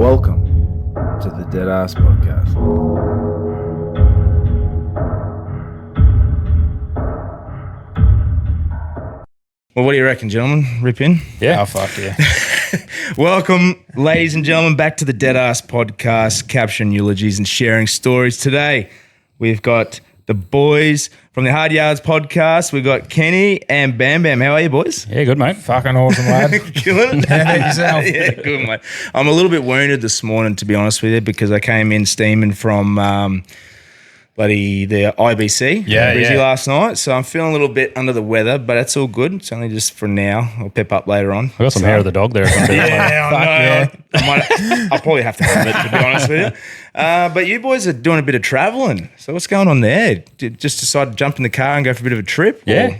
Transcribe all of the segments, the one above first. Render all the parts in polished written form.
Welcome to the Deadass Podcast. Well, what do you reckon, gentlemen? Rip in? Yeah. Oh, fuck yeah. Welcome, ladies and gentlemen, back to the Deadass Podcast, capturing eulogies and sharing stories. Today, we've got the boys from the Hard Yards Podcast. We've got Kenny and BamBam. How are you, boys? Yeah, good, mate. Fucking awesome, lad. Killing it? How about yourself? Yeah, good, mate. I'm a little bit wounded this morning, to be honest with you, because I came in steaming from the IBC. Yeah, busy yeah. last night, so I'm feeling a little bit under the weather, but that's all good. It's only just for now. I'll pep up later on. I got some hair of the dog there. Yeah, I'll probably have to have it, to be honest with you. But you boys are doing a bit of travelling. So what's going on there? Did just decide to jump in the car and go for a bit of a trip? Yeah.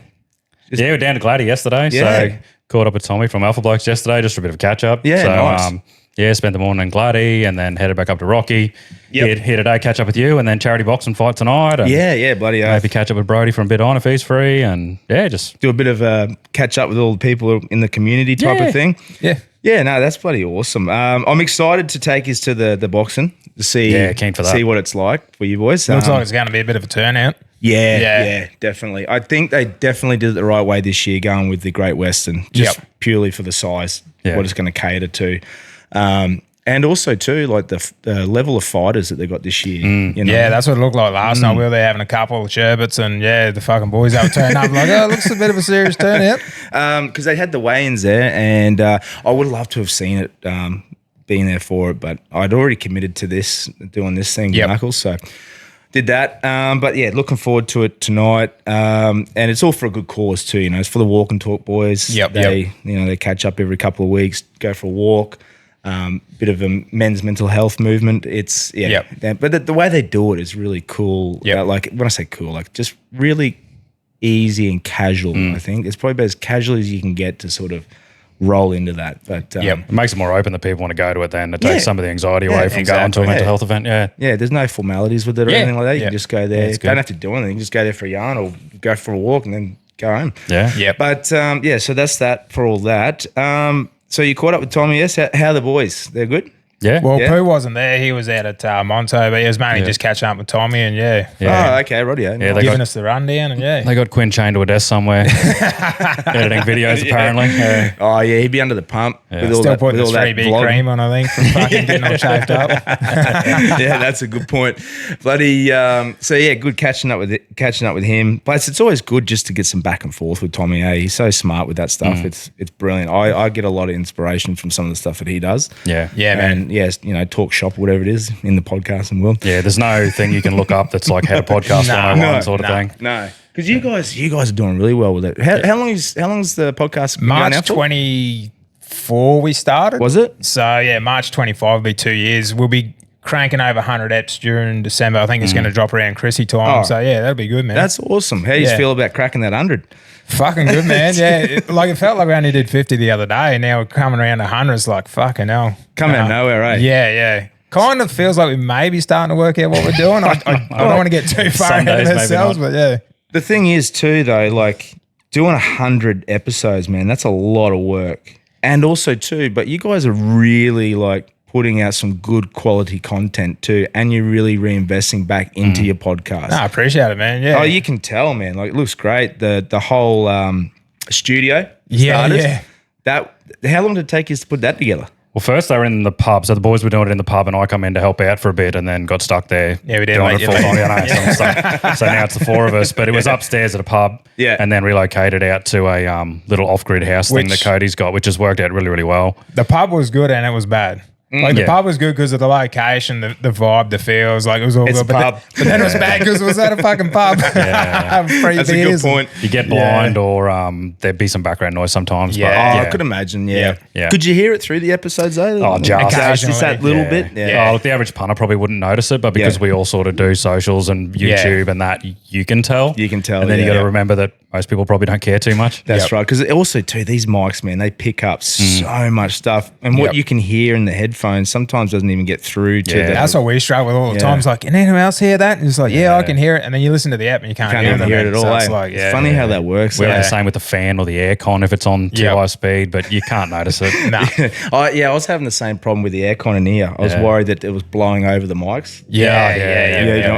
Yeah, we were down to Gladdy yesterday. Yeah. So caught up with Tommy from Alpha Blokes yesterday, just for a bit of catch up. Yeah, so, nice. Spent the morning in Gladdy and then headed back up to Rocky. Yep. Here today, catch up with you, and then charity boxing fight tonight. And Yeah, bloody hell. maybe catch up with Brody from a bit on if he's free. And yeah, just Do a bit of a catch up with all the people in the community type Yeah. of thing. Yeah. Yeah, no, that's bloody awesome. I'm excited to take us to the boxing to see keen for that. see what it's like for you boys. Looks like it's going to be a bit of a turnout. Yeah, definitely. I think they definitely did it the right way this year, going with the Great Western, just purely for the size, Yeah. what it's going to cater to. And also too, like the level of fighters that they got this year. You know? Yeah, that's what it looked like last night. We were there having a couple of sherbets and, the fucking boys that were turning up like, oh, it looks a bit of a serious turnout. Because they had the weigh-ins there, and I would love to have seen it, being there for it, but I'd already committed to doing this thing, Knuckles, so did that. But yeah, looking forward to it tonight, and it's all for a good cause too. You know, it's for the Walk and Talk boys. They catch up every couple of weeks, go for a walk. Bit of a men's mental health movement. It's but the way they do it is really cool. Yep. Like when I say cool, like just really easy and casual. I think it's probably about as casual as you can get to sort of roll into that. But it makes it more open that people want to go to it then. It takes some of the anxiety away from going to a mental health event. Yeah. There's no formalities with it or anything like that. You can just go there. it's good. Don't have to do anything. You can just go there for a yarn or go for a walk and then go home. Yeah. Yep. But so that's that for all that. So you caught up with Tommy, yes? How are the boys? They're good? Yeah. Well, Yeah. Pooh wasn't there. He was out at Monto, but he was mainly just catching up with Tommy and, Yeah. Oh, okay, right, yeah. Yeah, they giving got- us the rundown and, They got Quinn chained to a desk somewhere, editing videos apparently. Yeah. Oh, yeah, he'd be under the pump. With all still that, putting with the all that 3B vlog. cream on, I think, from fucking getting all chafed up. Yeah, that's a good point. Bloody, good catching up with him. But it's always good just to get some back and forth with Tommy. Hey, he's so smart with that stuff. It's brilliant. I get a lot of inspiration from some of the stuff that he does. Yeah. Yeah, man. And yes, talk shop, whatever it is in the podcasting world. Yeah, there's no thing you can look up that's like how to podcast 101 sort of thing. No, because you guys are doing really well with it. How long is the podcast been going March out for? 24 we started. Was it? So, March 25 will be 2 years. We'll be cranking over 100 eps during December. I think it's going to drop around Chrissy time. Oh. So, that'll be good, man. That's awesome. How do you feel about cracking that 100? fucking good, man. Yeah. It felt like we only did 50 the other day, and now we're coming around 100. It's like, fucking hell. Coming out of nowhere, right? Yeah. Kind of feels like we may be starting to work out what we're doing. I don't want to get too far Some ahead of days, maybe ourselves, not. but yeah. The thing is too, though, like doing 100 episodes, man, that's a lot of work. And also too, but you guys are really like putting out some good quality content too, and you're really reinvesting back into your podcast. No, I appreciate it, man. Yeah. Oh, you can tell, man. Like it looks great. The whole studio started. Yeah. How long did it take you to put that together? Well, first they were in the pub, so the boys were doing it in the pub, and I come in to help out for a bit, and then got stuck there. Yeah, we did, doing mate. it full time. So now it's the four of us, but it was upstairs at a pub, and then relocated out to a little off-grid house thing that Cody's got, which has worked out really, really well. The pub was good and it was bad. Like the pub was good because of the location, the vibe, the feels. Like it was all It's good. a pub. But then it was bad because it was at a fucking pub. Free That's a good beers. point. You get blind, or there'd be some background noise sometimes. Yeah. But, I could imagine, yeah. Yeah. Could you hear it through the episodes though? Oh, just Just that little Yeah. bit? Yeah. Oh, look, the average punter probably wouldn't notice it, but because we all sort of do socials and YouTube and that, you can tell. You can tell, And then you yeah. got to remember that most people probably don't care too much. That's right. Because also too, these mics, man, they pick up so much stuff. And what you can hear in the headphones headphones sometimes doesn't even get through to the. That's what we struggle with all the time. It's like, can anyone else hear that? And it's like, I can hear it. And then you listen to the app and you can't even hear it at all. So it's like, it's funny how that works. We're the same with the fan or the aircon if it's on too high speed, but you can't notice it. No. I was having the same problem with the aircon in here. I was worried that it was blowing over the mics.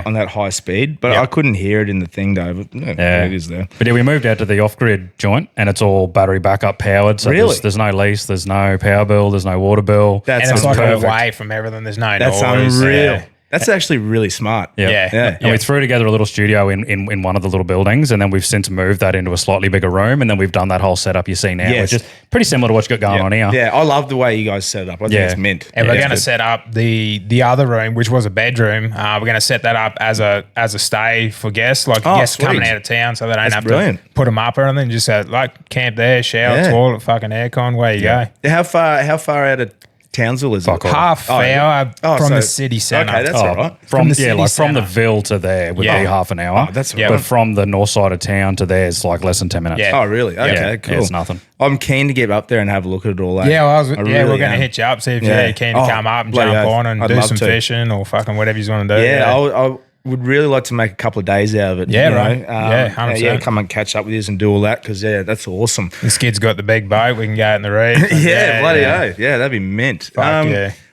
On that high speed, but I couldn't hear it in the thing though. But it is there. But we moved out to the off-grid joint, and it's all battery backup powered. So there's no lease, there's no power bill, there's no water bill. And it's like away from everything. There's no noise. That's unreal. That's actually really smart. And we threw together a little studio in one of the little buildings, and then we've since moved that into a slightly bigger room, and then we've done that whole setup you see now, which is pretty similar to what you got going on here. Yeah, I love the way you guys set it up. I think it's mint. And we're going to set up the other room, which was a bedroom. We're going to set that up as a stay for guests, like guests coming out of town, so they don't have to put them up or anything. Just like camp there, shower, toilet, fucking aircon, where you go. How far out of Townsville is it? Half hour from the city centre. Okay, that's all right. From the Ville to there would be half an hour. That's right. But from the north side of town to there is like less than 10 minutes. Yeah. Oh, really? Okay, cool. It's nothing. I'm keen to get up there and have a look at it all. We're going to hit you up, see if you're keen to come up and jump on and do some fishing or fucking whatever you want to do. I would really like to make a couple of days out of it. Yeah, right. 100%. Come and catch up with you and do all that because, that's awesome. This kid's got the big boat. We can go out in the reef. Bloody oath. Yeah, that'd be mint.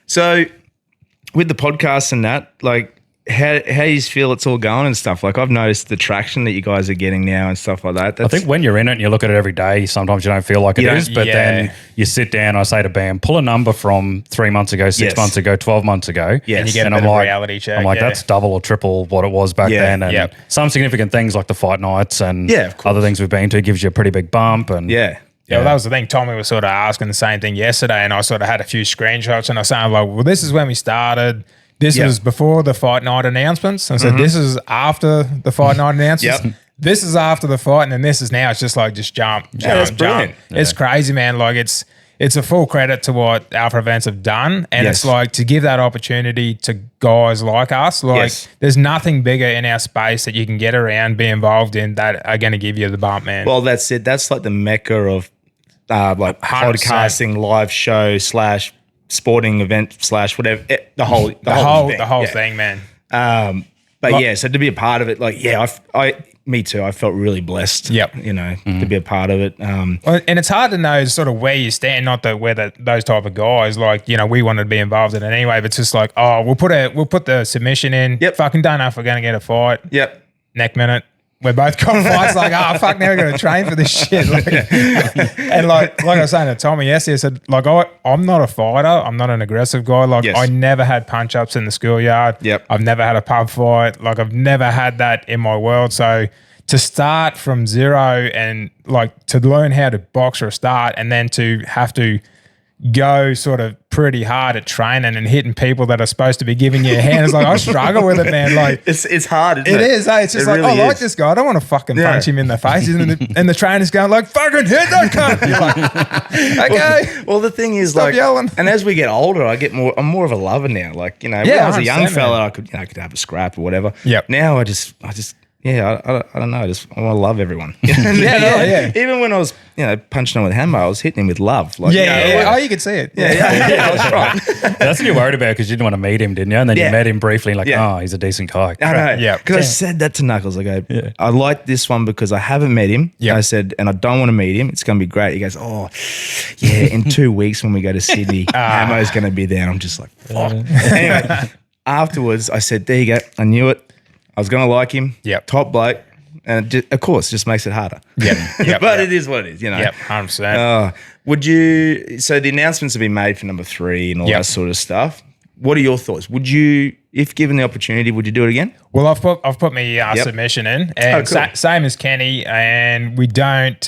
So with the podcast and that, like, how do you feel it's all going and stuff? Like, I've noticed the traction that you guys are getting now and stuff like that. I think when you're in it and you look at it every day, sometimes you don't feel like it is, but then you sit down, I say to Bam, pull a number from 3 months ago, 6 months ago, 12 months ago. And you get a bit of reality check. I'm like, that's double or triple what it was back then. And some significant things like the fight nights and other things we've been to gives you a pretty big bump. And well, that was the thing. Tommy was sort of asking the same thing yesterday, and I sort of had a few screenshots, and I was saying, like, well, this is when we started. This was before the fight night announcements. And so this is after the fight night announcements. This is after the fight, and then this is now. It's just like, just jump. That's brilliant. It's crazy, man. Like, it's a full credit to what Alpha Events have done. And it's like to give that opportunity to guys like us. Like, there's nothing bigger in our space that you can get around, be involved in, that are going to give you the bump, man. Well, that's it. That's like the mecca of like 100%. Podcasting, live show / sporting event / whatever. The whole thing, man. But so to be a part of it, like, me too. I felt really blessed. To be a part of it. And it's hard to know sort of where you stand. Not that we're those type of guys. Like, we wanted to be involved in it anyway. But it's just like, we'll put the submission in. Fucking don't know if we're going to get a fight. Next minute, we're both got fights. Like, fuck, now we're going to train for this shit. And like I was saying to Tommy yesterday, I said, like, I'm not a fighter. I'm not an aggressive guy. Like, I never had punch ups in the schoolyard. I've never had a pub fight. Like, I've never had that in my world. So to start from zero and like to learn how to box or start, and then to have to go sort of pretty hard at training and hitting people that are supposed to be giving you a hand. It's like, I struggle with it, man. Like, it's hard, isn't it? It is, It's just like, I like this guy. I don't want to fucking punch him in the face. And the trainer's going like, fucking hit that cunt. You're like, okay. Well, the thing is, stop yelling. And as we get older, I'm more of a lover now. Like, when I was a young fella, I could have a scrap or whatever. Now I just I don't know. I want to love everyone. Even when I was, punching him with a hammer, I was hitting him with love. Like, Oh, you could see it. I was right. That's what you're worried about, because you didn't want to meet him, didn't you? And then you met him briefly, like, he's a decent guy. I know. Because I said that to Knuckles. I go, I like this one because I haven't met him. I said, and I don't want to meet him. It's going to be great. He goes, in 2 weeks when we go to Sydney, Hammo's going to be there. And I'm just like, fuck. Anyway, afterwards, I said, there you go. I knew it. I was going to like him. Top bloke. And of course, just makes it harder. But it is what it is, 100%. Would you, so the announcements have been made for number 3 and all that sort of stuff. What are your thoughts? Would you, if given the opportunity, would you do it again? Well, I've put my submission in, and same as Kenny, and we don't,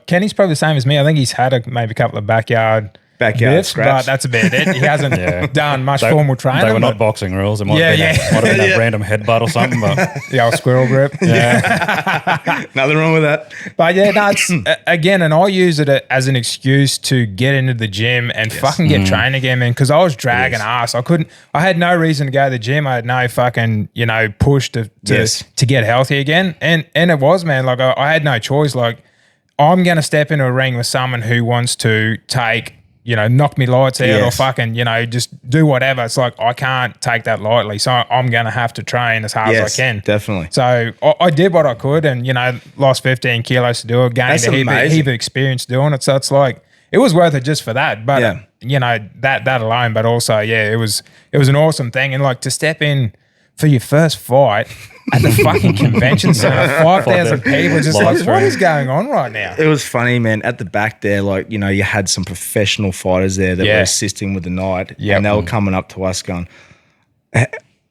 Kenny's probably the same as me. I think he's had maybe a couple of backyard scraps, but that's about it. He hasn't done much formal training. They were not boxing rules. It might have been a random headbutt or something. But the old squirrel grip. Nothing wrong with that. But it's again, and I use it as an excuse to get into the gym and fucking get training again, man. Because I was dragging ass. I had no reason to go to the gym. I had no fucking push to get healthy again. And it was, man. Like I had no choice. Like, I'm gonna step into a ring with someone who wants to take knock me lights out or fucking, just do whatever. It's like, I can't take that lightly. So I'm going to have to train as hard as I can. Definitely. So I did what I could and, lost 15 kilos to do it, gained a heap of experience doing it. So it's like, it was worth it just for that. But, that alone, but also, it was an awesome thing. And like to step in for your first fight at the fucking convention center, 5,000 people, just like, what is going on right now? It was funny, man. At the back there, like, you had some professional fighters there that were assisting with the night. And they were coming up to us going,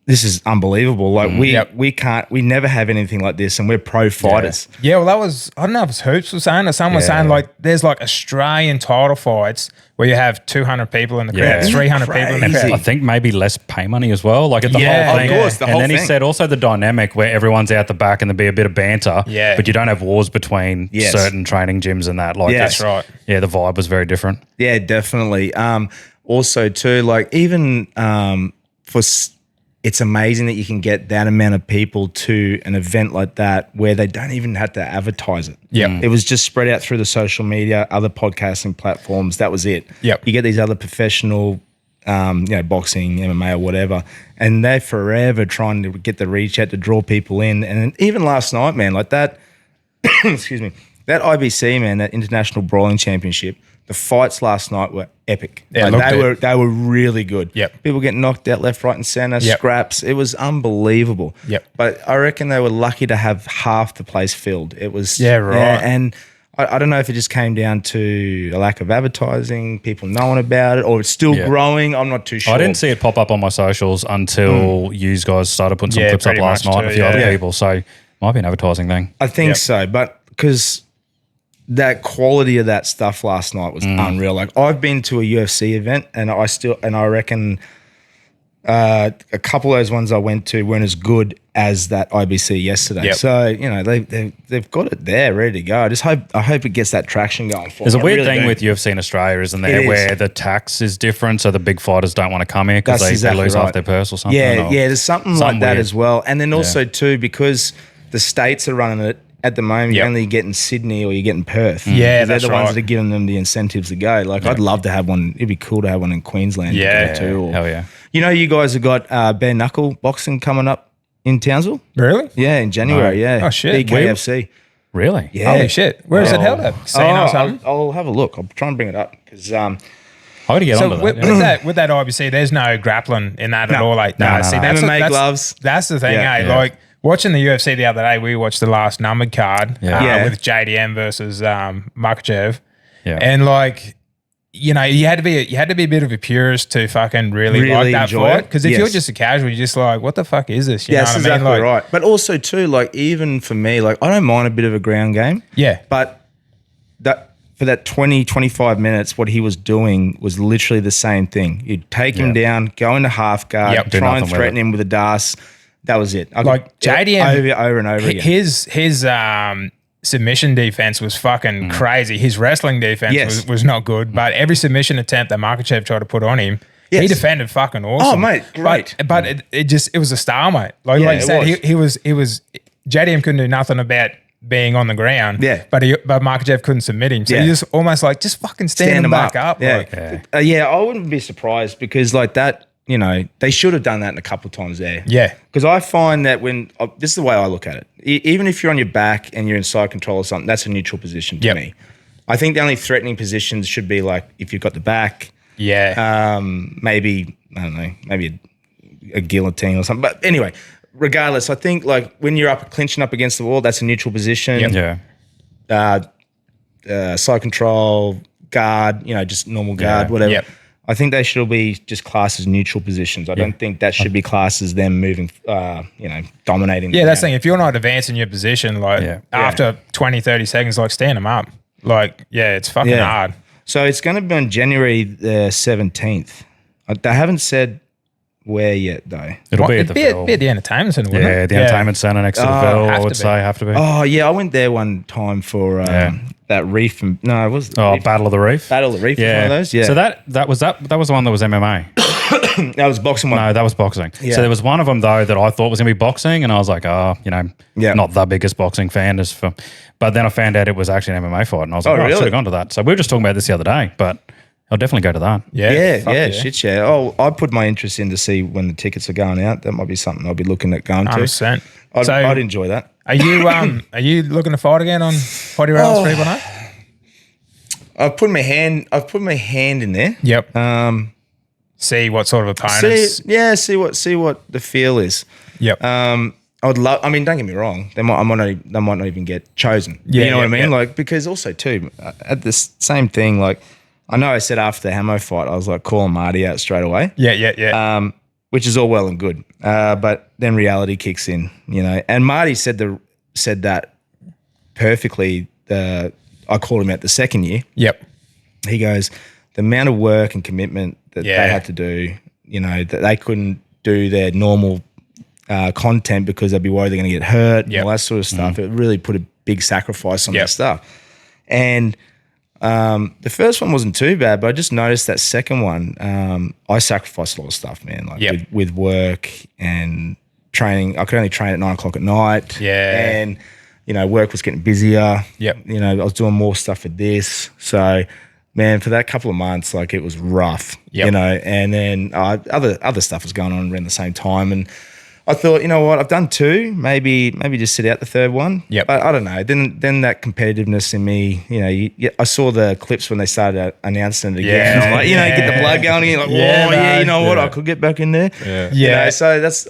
this is unbelievable. Like we never have anything like this, and we're pro fighters. Yeah, well, that was, I don't know if it's Hoops was saying or someone was saying like there's like Australian title fights where you have 200 people in the crowd, 300 people in the crowd. I think maybe less pay money as well. Like at the whole thing. Of course, the whole and then thing. he said also the dynamic where everyone's out the back and there'll be a bit of banter, but you don't have wars between certain training gyms and that. Like that's right. Yeah, the vibe was very different. Yeah, definitely. Also too, like even it's amazing that you can get that amount of people to an event like that where they don't even have to advertise it. Yeah. It was just spread out through the social media, other podcasting platforms. That was it. Yep. You get these other professional, boxing, MMA or whatever, and they're forever trying to get the reach out to draw people in. And even last night, man, like that, excuse me, that IBC, man, that International Brawling Championship, the fights last night were epic. Yeah, like they were really good. Yep. People getting knocked out left, right, and center, scraps. It was unbelievable. Yep. But I reckon they were lucky to have half the place filled. It was right. And I don't know if it just came down to a lack of advertising, people knowing about it, or it's still growing. I'm not too sure. I didn't see it pop up on my socials until you guys started putting some clips up last night and a few other people. So might be an advertising thing. I think so, but because that quality of that stuff last night was unreal. Like I've been to a UFC event and I reckon a couple of those ones I went to weren't as good as that IBC yesterday. Yep. So, they've got it there ready to go. I hope it gets that traction going for There's them. a weird thing with UFC in Australia, isn't there, where the tax is different, so the big fighters don't want to come here because they lose half their purse or something. Yeah, there's something like that weird as well. And then also too, because the states are running it, at the moment, you're only getting Sydney or you're getting Perth. Yeah, they're the ones that are giving them the incentives to go. Like, I'd love to have one. It'd be cool to have one in Queensland. Too. Or, hell yeah. You guys have got bare knuckle boxing coming up in Townsville? Really? Yeah, in January. Yeah. Oh shit. BKFC. Really? Yeah. Holy shit. Where is it held at? Casino or something? I'll have a look. I'll try and bring it up because. I got to get onto that. With that IBC, there's no grappling in that at all. Like, no. See, MMA gloves. That's the thing, Like, watching the UFC the other day, we watched the last numbered card with JDM versus Makhachev. Yeah. And like, you had to be a bit of a purist to fucking really like that fight. Because if you're just a casual, you're just like, what the fuck is this? You know what I mean? Exactly like, right. But also too, like even for me, like I don't mind a bit of a ground game. Yeah. But for that 20, 25 minutes, what he was doing was literally the same thing. You'd take him down, go into half guard, try and threaten him with a DAS. That was it. Like JDM over and over again. His submission defense was fucking crazy. His wrestling defense was not good, but every submission attempt that Makhachev tried to put on him, he defended fucking awesome. Oh mate, great. But it was a stalemate. Like you said, he was JDM couldn't do nothing about being on the ground. Yeah. But Makhachev couldn't submit him. So you just almost like just fucking stand him back up. Yeah. I wouldn't be surprised because like that. They should have done that a couple of times there. Yeah. Because I find that this is the way I look at it. Even if you're on your back and you're in side control or something, that's a neutral position to me. I think the only threatening positions should be like if you've got the back. Yeah. Maybe, I don't know, maybe a guillotine or something. But anyway, regardless, I think like when you're clinching up against the wall, that's a neutral position. Yeah. Side control, guard, just normal guard, whatever. Yep. I think they should be just classed as neutral positions. I don't think that should be classed as them moving, dominating. Yeah, that's the thing. If you're not advancing your position, like after 20, 30 seconds, like stand them up. Like, it's fucking hard. So it's going to be on January the 17th. They haven't said where yet, though. It'll be at the Ville. Be at the Entertainment Centre, wouldn't it? Yeah, the Entertainment Centre next to the Ville, I would say, have to be. Oh, yeah, I went there one time for that reef. No, it was Battle of the Reef. Battle of the Reef was one of those, So that was the one that was MMA. That was boxing one. No, that was boxing. Yeah. So there was one of them, though, that I thought was going to be boxing, and I was like, not the biggest boxing fan. But then I found out it was actually an MMA fight, and I was like, I should have gone to that. So we were just talking about this the other day, but I'll definitely go to that. Yeah, shit, yeah. Oh, I put my interest in to see when the tickets are going out. That might be something I'll be looking at going to. 100%. I'd enjoy that. Are you looking to fight again on Podcast Royale 3.0? I've put my hand in there. Yep. See what sort of opponents. See what the feel is. Yep. I would love. I mean, don't get me wrong. They might not even get chosen. Yeah, you know what I mean. Yeah. Like, because also too at the same thing. Like, I know I said after the Hamo fight, I was like calling Marty out straight away. Yeah. Which is all well and good. But then reality kicks in. You know, and Marty said that perfectly. I called him out the second year. Yep. He goes, the amount of work and commitment that they had to do, you know, that they couldn't do their normal content because they'd be worried they're going to get hurt and all that sort of stuff. It really put a big sacrifice on their stuff. And the first one wasn't too bad, but I just noticed that second one, I sacrificed a lot of stuff, man, like with work and training. I could only train at 9 o'clock at night. Yeah. And, you know, work was getting busier. Yep. You know, I was doing more stuff for this. So, man, for that couple of months, like, it was rough, you know, and then other stuff was going on around the same time. And I thought, you know what, I've done 2, maybe just sit out the third one. Yep. I don't know. Then that competitiveness in me, you know, I saw the clips when they started announcing it again. I'm like, you know, you get the blood going and you're like, you know what, I could get back in there. Yeah. You know, so that's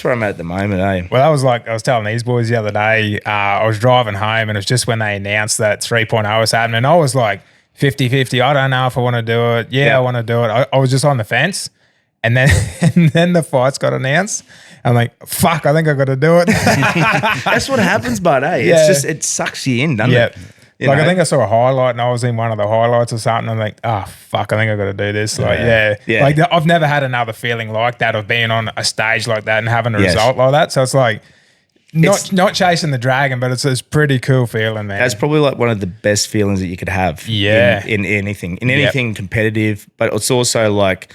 where I'm at the moment, eh? Well, that was like, I was telling these boys the other day, I was driving home and it was just when they announced that 3.0 was happening. I was like 50-50. I don't know if I want to do it. Yeah, I want to do it. I was just on the fence. And then the fights got announced. I'm like, fuck, I think I got to do it. That's what happens, bud, eh? Yeah. It's just, it sucks you in, doesn't it? You know? I think I saw a highlight and I was in one of the highlights or something. I'm like, oh, fuck, I think I got to do this. Like, Like, I've never had another feeling like that of being on a stage like that and having a result like that. So it's like, not chasing the dragon, but it's a pretty cool feeling, man. That's probably like one of the best feelings that you could have in anything competitive. But it's also like,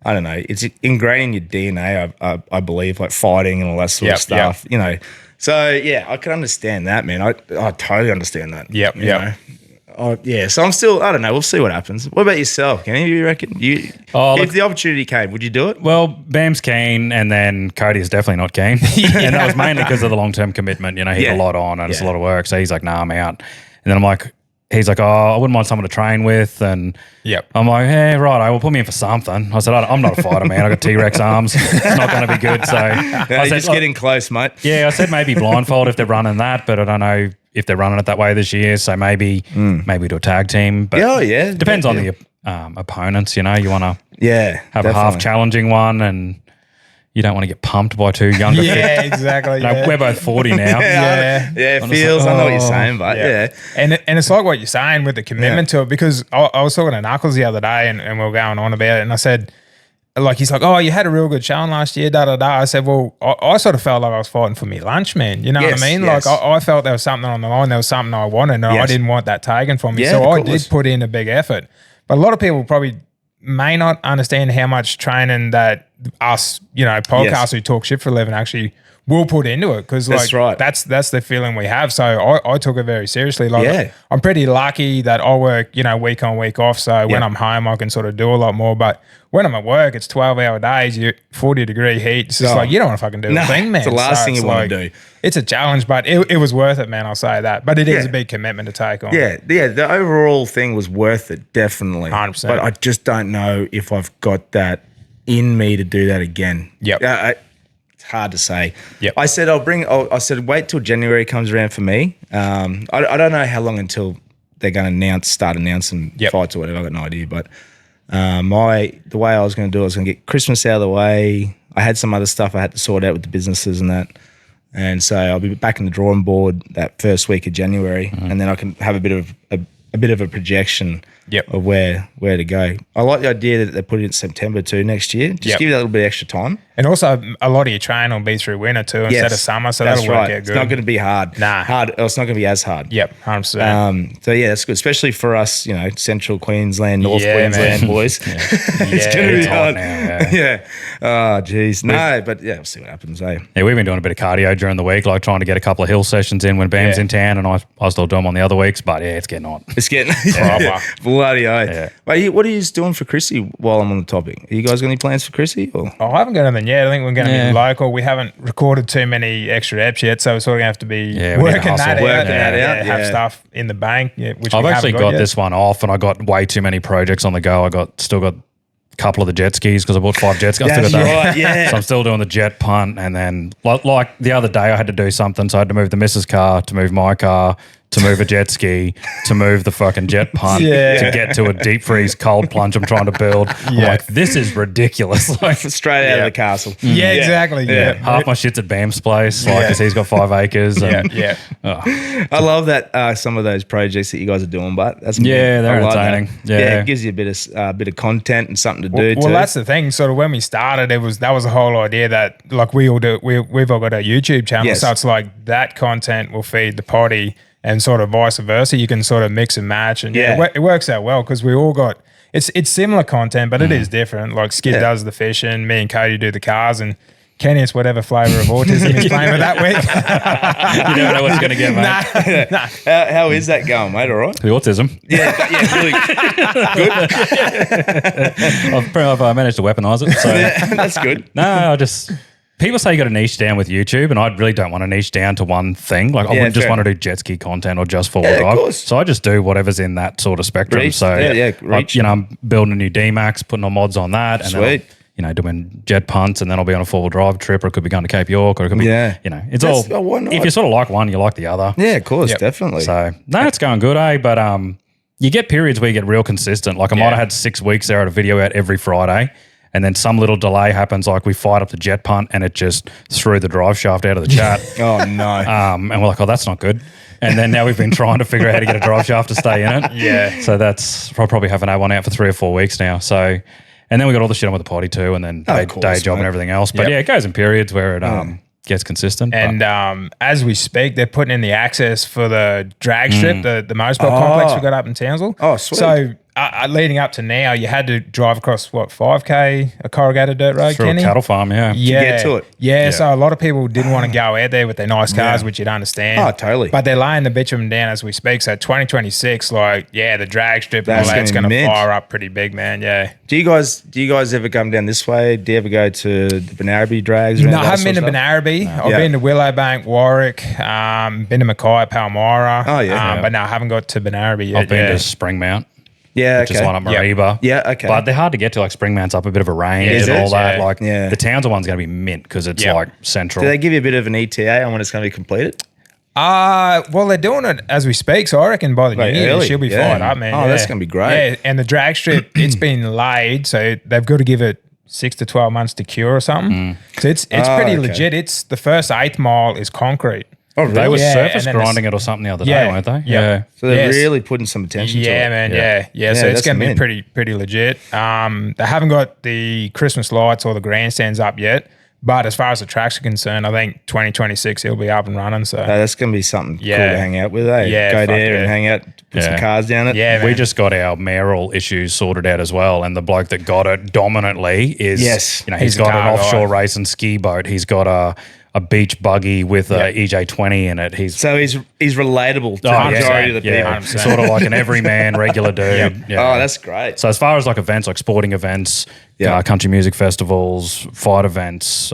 I don't know, it's ingrained in your DNA, I believe, like fighting and all that sort of stuff, you know. So, yeah, I can understand that, man. I totally understand that. Yep. So I'm still, I don't know, we'll see what happens. What about yourself? Can you reckon? If the opportunity came, would you do it? Well, Bam's keen, and then Cody is definitely not keen. And that was mainly because of the long-term commitment. You know, he had a lot on and it's a lot of work. So he's like, nah, I'm out. And then I'm like, he's like, oh, I wouldn't mind someone to train with. And I'm like, hey, right, well, put me in for something. I said, I'm not a fighter, man. I got T-Rex arms. It's not going to be good. So I said, just getting close, mate. Yeah, I said maybe blindfold if they're running that, but I don't know if they're running it that way this year. So maybe do a tag team. But depends on the opponents. You know, you want to have a half challenging one, and you don't want to get pumped by 2 younger. Yeah, exactly. You know, we're both 40 now. It feels. I know what you're saying, but and it's like what you're saying with the commitment to it, because I was talking to Knuckles the other day and we were going on about it, and I said, like, he's like, oh, you had a real good showing last year, I said, well, I sort of felt like I was fighting for me lunch, man. You know what I mean? Yes. Like, I felt there was something on the line. There was something I wanted, and I didn't want that taken from me. So I did put in a big effort. But a lot of people probably may not understand how much training that us, you know, podcasts who talk shit for a living actually will put into it, because like that's the feeling we have. So I took it very seriously. Like I'm pretty lucky that I work, you know, week on, week off. So when I'm home, I can sort of do a lot more. But when I'm at work, it's 12-hour days, 40-degree heat. It's just like, you don't want to fucking do a thing, man. It's the last thing you want to do. It's a challenge, but it was worth it, man. I'll say that. But it is a big commitment to take on. Yeah. The overall thing was worth it, definitely. 100%. But I just don't know if I've got that in me to do that again. It's hard to say. I said I said wait till January comes around for me. I don't know how long until they're going to start announcing fights or whatever. I've got no idea. But the way I was going to do it, I was going to get Christmas out of the way. I had some other stuff I had to sort out with the businesses and that. And so I'll be back in the drawing board that first week of January, and then I can have a bit of a projection of where to go. I like the idea that they put it in September too next year. Just give you that little bit of extra time. And also, a lot of your training will be through winter too instead of summer, so that'll work out good. It's not going to be hard. It's not going to be as hard. 100%. So that's good, especially for us, you know, Central Queensland, North Queensland boys. It's going to be hard. Now, Oh, geez. No, but we'll see what happens. Yeah, we've been doing a bit of cardio during the week, like trying to get a couple of hill sessions in when Bam's in town, and I still do them on the other weeks. But it's getting on. It's getting proper. bloody oath. Yeah. Wait, what are you doing for Chrissy while I'm on the topic? Are you guys got any plans for Chrissy? Or? I haven't got anything yet. I think we're going to be local. We haven't recorded too many extra eps yet, so we're sort of going to have to be working that out. Have stuff in the bank. Which I've actually got this one off, and I got way too many projects on the go. I still got couple of the jet skis because I bought 5 jet skis. That's right, yeah. So I'm still doing the jet punt, and then like the other day I had to do something, so I had to move the missus' car, to move my car, to move a jet ski, to move the fucking jet punt, to get to a deep freeze cold plunge I'm trying to build. I'm like, this is ridiculous. Like straight out of the castle. Yeah, exactly. Yeah. Half my shit's at Bam's place, like, because he's got 5 acres. And, I love that some of those projects that you guys are doing, but that's they're entertaining. It gives you a bit of content and something to do too. Well, that's the thing. Sort of when we started, that was the whole idea that like we all do. We've all got a YouTube channel, so it's like that content will feed the potty. And sort of vice versa, you can sort of mix and match, and it works out well because we all got it's similar content, but it is different. Like Skid does the fishing, me and Cody do the cars, and Kenny is whatever flavour of autism he's playing with that week. You never know what's going to get, mate. Nah. How is that going, mate? All right. The autism. Really good. I've managed to weaponise it. So that's good. No, people say you got to niche down with YouTube, and I really don't want to niche down to one thing. Like I wouldn't just want to do jet ski content or just four-wheel drive. So I just do whatever's in that sort of spectrum. I'm building a new D-Max, putting on mods on that, and then doing jet punts, and then I'll be on a four-wheel drive trip, or it could be going to Cape York, or it could be, it's all. If you sort of like one, you like the other. Yeah, of course, definitely. So it's going good, But you get periods where you get real consistent. Like I might have had 6 weeks there at a video out every Friday. And then some little delay happens, like we fired up the jet punt and it just threw the drive shaft out of the chat. Oh, no. And we're like, that's not good. And then now we've been trying to figure out how to get a drive shaft to stay in it. Yeah. So I'll probably haven't had one out for 3 or 4 weeks now. So, and then we got all the shit on with the potty too, and then day job and everything else. But it goes in periods where it gets consistent. And as we speak, they're putting in the access for the drag strip, the motorsport complex we got up in Townsville. Oh, sweet. So leading up to now, you had to drive across 5K, a corrugated dirt road, through Kenny? A cattle farm, to get to it. Yeah, so a lot of people didn't want to go out there with their nice cars, which you'd understand. Oh, totally. But they're laying the bitumen down as we speak. So 2026, the drag strip and all that's going to fire up pretty big, man. Yeah. Do you guys ever come down this way? Do you ever go to the Benaraby drags? No, I haven't been to Benaraby. No. I've been to Willowbank, Warwick, been to Mackay, Palmyra. Oh, yeah. But no, I haven't got to Benaraby yet. I've been to Springmount. Yeah, which is one at Mariba. Yeah, okay. But they're hard to get to. Like Springmount's up a bit of a range and all that. Like the Townsville one's going to be mint because it's like central. Do they give you a bit of an ETA on when it's going to be completed? Well, they're doing it as we speak, so I reckon by the new year she'll be fired up, man. Oh, that's going to be great. Yeah, and the drag strip, it's been laid, so they've got to give it 6 to 12 months to cure or something. So it's pretty legit. It's the first 8th mile is concrete. Oh, really? They were surface grinding it or something the other day, weren't they? Yeah. So they're really putting some attention to it. Yeah, man. Yeah. So it's going to be pretty legit. They haven't got the Christmas lights or the grandstands up yet. But as far as the tracks are concerned, I think 2026 it'll be up and running. So that's going to be something cool to hang out with, eh? Yeah, go there and hang out, put some cars down it. Yeah, we just got our mayoral issues sorted out as well. And the bloke that got it dominantly is, he's got an offshore race and ski boat. He's got a beach buggy with a EJ20 in it. He's relatable to the majority of the people. Sort of like an everyman regular dude. Oh, that's great. So as far as like events, like sporting events, country music festivals, fight events,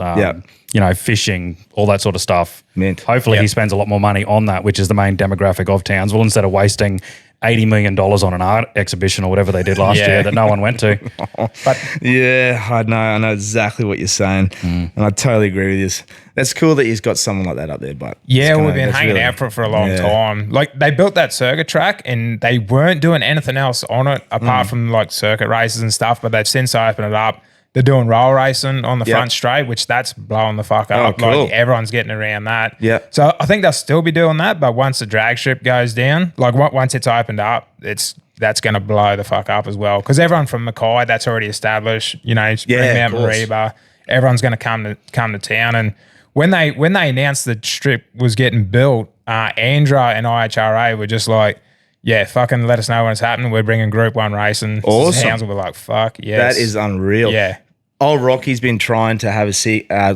fishing, all that sort of stuff. Mint. Hopefully he spends a lot more money on that, which is the main demographic of Townsville, instead of wasting $80 million on an art exhibition or whatever they did last year that no one went to. But I know exactly what you're saying, and I totally agree with you. That's cool that he's got someone like that up there. But we've been hanging out for a long time. Like they built that circuit track, and they weren't doing anything else on it apart from like circuit races and stuff. But they've since opened it up. They're doing roll racing on the front straight, which that's blowing the fuck up. Cool. Like everyone's getting around that. Yeah. So I think they'll still be doing that, but once the drag strip goes down, like once it's opened up, that's going to blow the fuck up as well. Because everyone from Mackay, that's already established. Springmount, Mariba, everyone's going to come to town. And when they announced the strip was getting built, Andra and IHRA were just like, yeah, fucking let us know when it's happening. We're bringing Group 1 racing. Awesome. Townsville were like, fuck, yes. That is unreal. Yeah. Old Rocky's been trying to have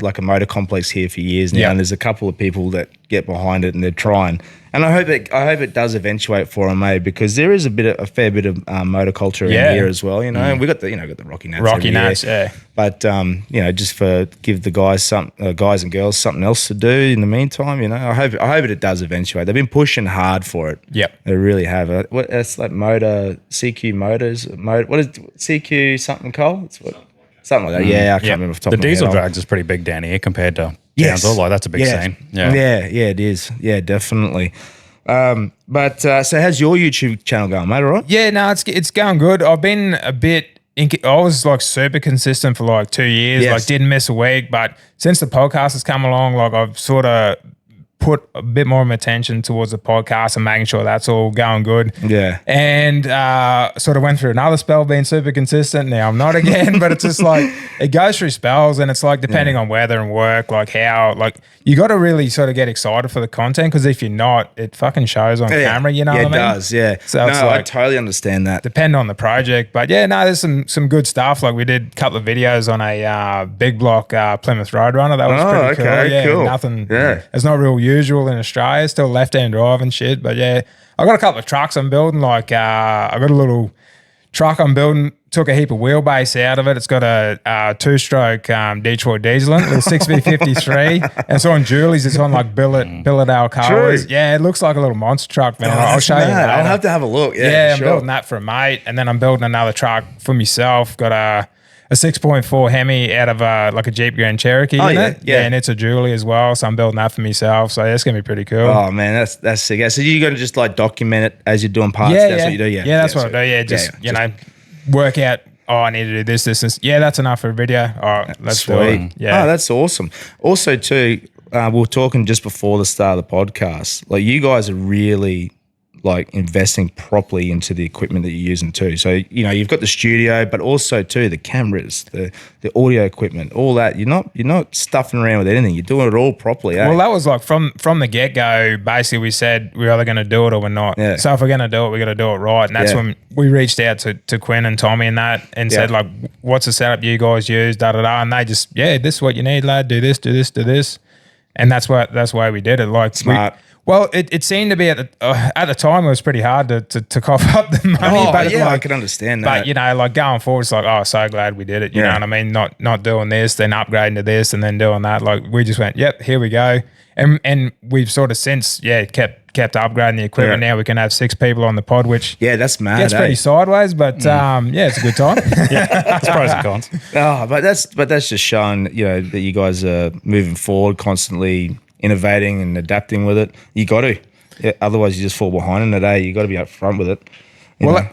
like a motor complex here for years now, and there's a couple of people that get behind it and they're trying. And I hope it does eventuate for them, mate, because there is a fair bit of motor culture in here as well. You know, and we got the Rocky Nats. Rocky Nats, But just give the guys guys and girls something else to do in the meantime. You know, I hope it does eventuate. They've been pushing hard for it. Yep, they really have. That's like CQ Motors. What is CQ something, Cole? It's what. Something like that. Yeah, I can't remember off the top of my head. The diesel drags is pretty big down here compared to Townsville. Like, that's a big scene. Yeah, it is. Yeah, definitely. So how's your YouTube channel going, mate? All right? Yeah, no, it's going good. I've been a bit. I was like super consistent for like 2 years. Like didn't miss a week. But since the podcast has come along, like I've sort of put a bit more of my attention towards the podcast and making sure that's all going good. Yeah. And sort of went through another spell being super consistent. Now I'm not again, but it's just like it goes through spells, and it's like depending on weather and work, like how, like you got to really sort of get excited for the content, because if you're not, it fucking shows on camera, you know what I mean? It does, yeah. So it's like, I totally understand that. Depend on the project. But yeah, no, there's some good stuff. Like we did a couple of videos on a big block Plymouth Roadrunner. That was pretty cool. Yeah, cool. Nothing. Yeah. It's not real usual in Australia, still left-hand drive and shit. But yeah, I got a couple of trucks I'm building. Like I got a little truck I'm building, took a heap of wheelbase out of it. It's got a two-stroke Detroit diesel in it, little 6V53. And it's on Julie's. It's on like billet Alcoas. Yeah, it looks like a little monster truck, man. I'll show you that. I'll have to have a look. Yeah, I'm building that for a mate. And then I'm building another truck for myself. Got a 6.4 Hemi out of like a Jeep Grand Cherokee in it. Yeah, and it's a Julie as well. So I'm building that for myself. So that's going to be pretty cool. Oh, man, that's sick. So you're going to just like document it as you're doing parts? That's what you do? Yeah, that's what I do. Yeah, just, you know, work out, I need to do this. Yeah, that's enough for a video. All right, let's do it. Yeah. Oh, that's awesome. Also, too, we were talking just before the start of the podcast. Like, you guys are really like investing properly into the equipment that you're using too. So, you know, you've got the studio, but also too the cameras, the audio equipment, all that. You're not stuffing around with anything. You're doing it all properly. Well, that was like from the get-go, basically we said we're either going to do it or we're not. Yeah. So if we're going to do it, we're going to do it right. And that's when we reached out to Quinn and Tommy and that and said like, what's the setup you guys use, da-da-da. And they just, this is what you need, lad. Do this, do this, do this. And that's why we did it. Like, smart. Well, it seemed to be at the time it was pretty hard to cough up the money. Oh, but yeah, I can understand that. But, you know, like going forward, it's like, oh, so glad we did it. You know what I mean? Not doing this, then upgrading to this, and then doing that. Like we just went, yep, here we go. And we've sort of since, kept upgrading the equipment. Now we can have 6 people on the pod, which that's mad. Gets pretty sideways, but it's a good time. It's pros and cons. Oh, but that's just showing, you know, that you guys are moving forward, constantly innovating and adapting with it. You got to. Yeah, otherwise, you just fall behind in the day. You got to be up front with it.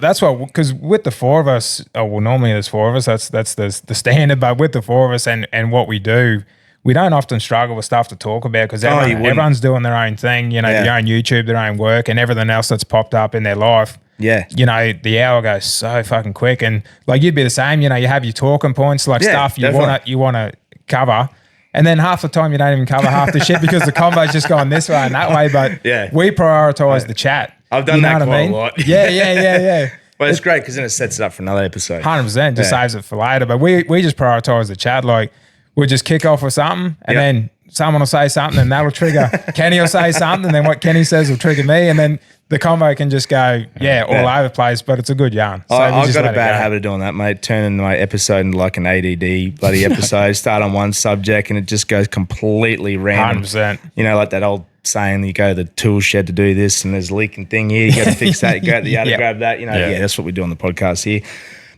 That's what, because with the 4 of us, normally there's 4 of us. That's the standard. But with the 4 of us and what we do, we don't often struggle with stuff to talk about because everyone's doing their own thing. You know, their own YouTube, their own work, and everything else that's popped up in their life. Yeah. You know, the hour goes so fucking quick, and like you'd be the same. You know, you have your talking points, like stuff you want to cover. And then half the time you don't even cover half the shit because the combo's just going this way and that way. But we prioritize the chat. I've done that quite a lot. Yeah. Well, it's great because then it sets it up for another episode. 100%. Just saves it for later. But we just prioritize the chat. Like, we'll just kick off with something and then someone will say something and that'll trigger. Kenny will say something and then what Kenny says will trigger me. And then the combo can just go, all over the place, but it's a good yarn. So I've got a bad habit of doing that, mate. Turning my episode into like an ADD bloody episode. Start on one subject and it just goes completely random. 100%. You know, like that old saying, you go to the tool shed to do this and there's a leaking thing here. You got to fix that. You go to the yard to grab that. You know, that's what we do on the podcast here.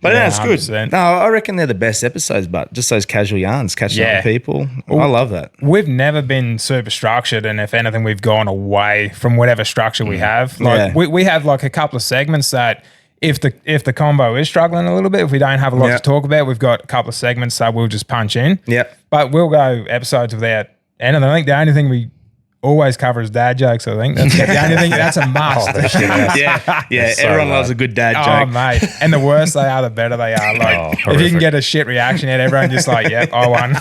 But that's good. 100%. No, I reckon they're the best episodes, but just those casual yarns, catching up with people. I love that. We've never been super structured, and if anything, we've gone away from whatever structure we have. Like we have like a couple of segments that if the combo is struggling a little bit, if we don't have a lot to talk about, we've got a couple of segments that we'll just punch in. Yeah. But we'll go episodes without anything. I think the only thing we always covers dad jokes. I think that's the only thing. That's a must. Yeah. So Everyone loves a good dad Oh, joke. mate. And the worse they are, the better they are. Like, if you can get a shit reaction out, everyone just like, yep, I won.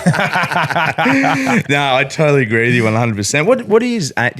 No, I totally agree with you 100%. What do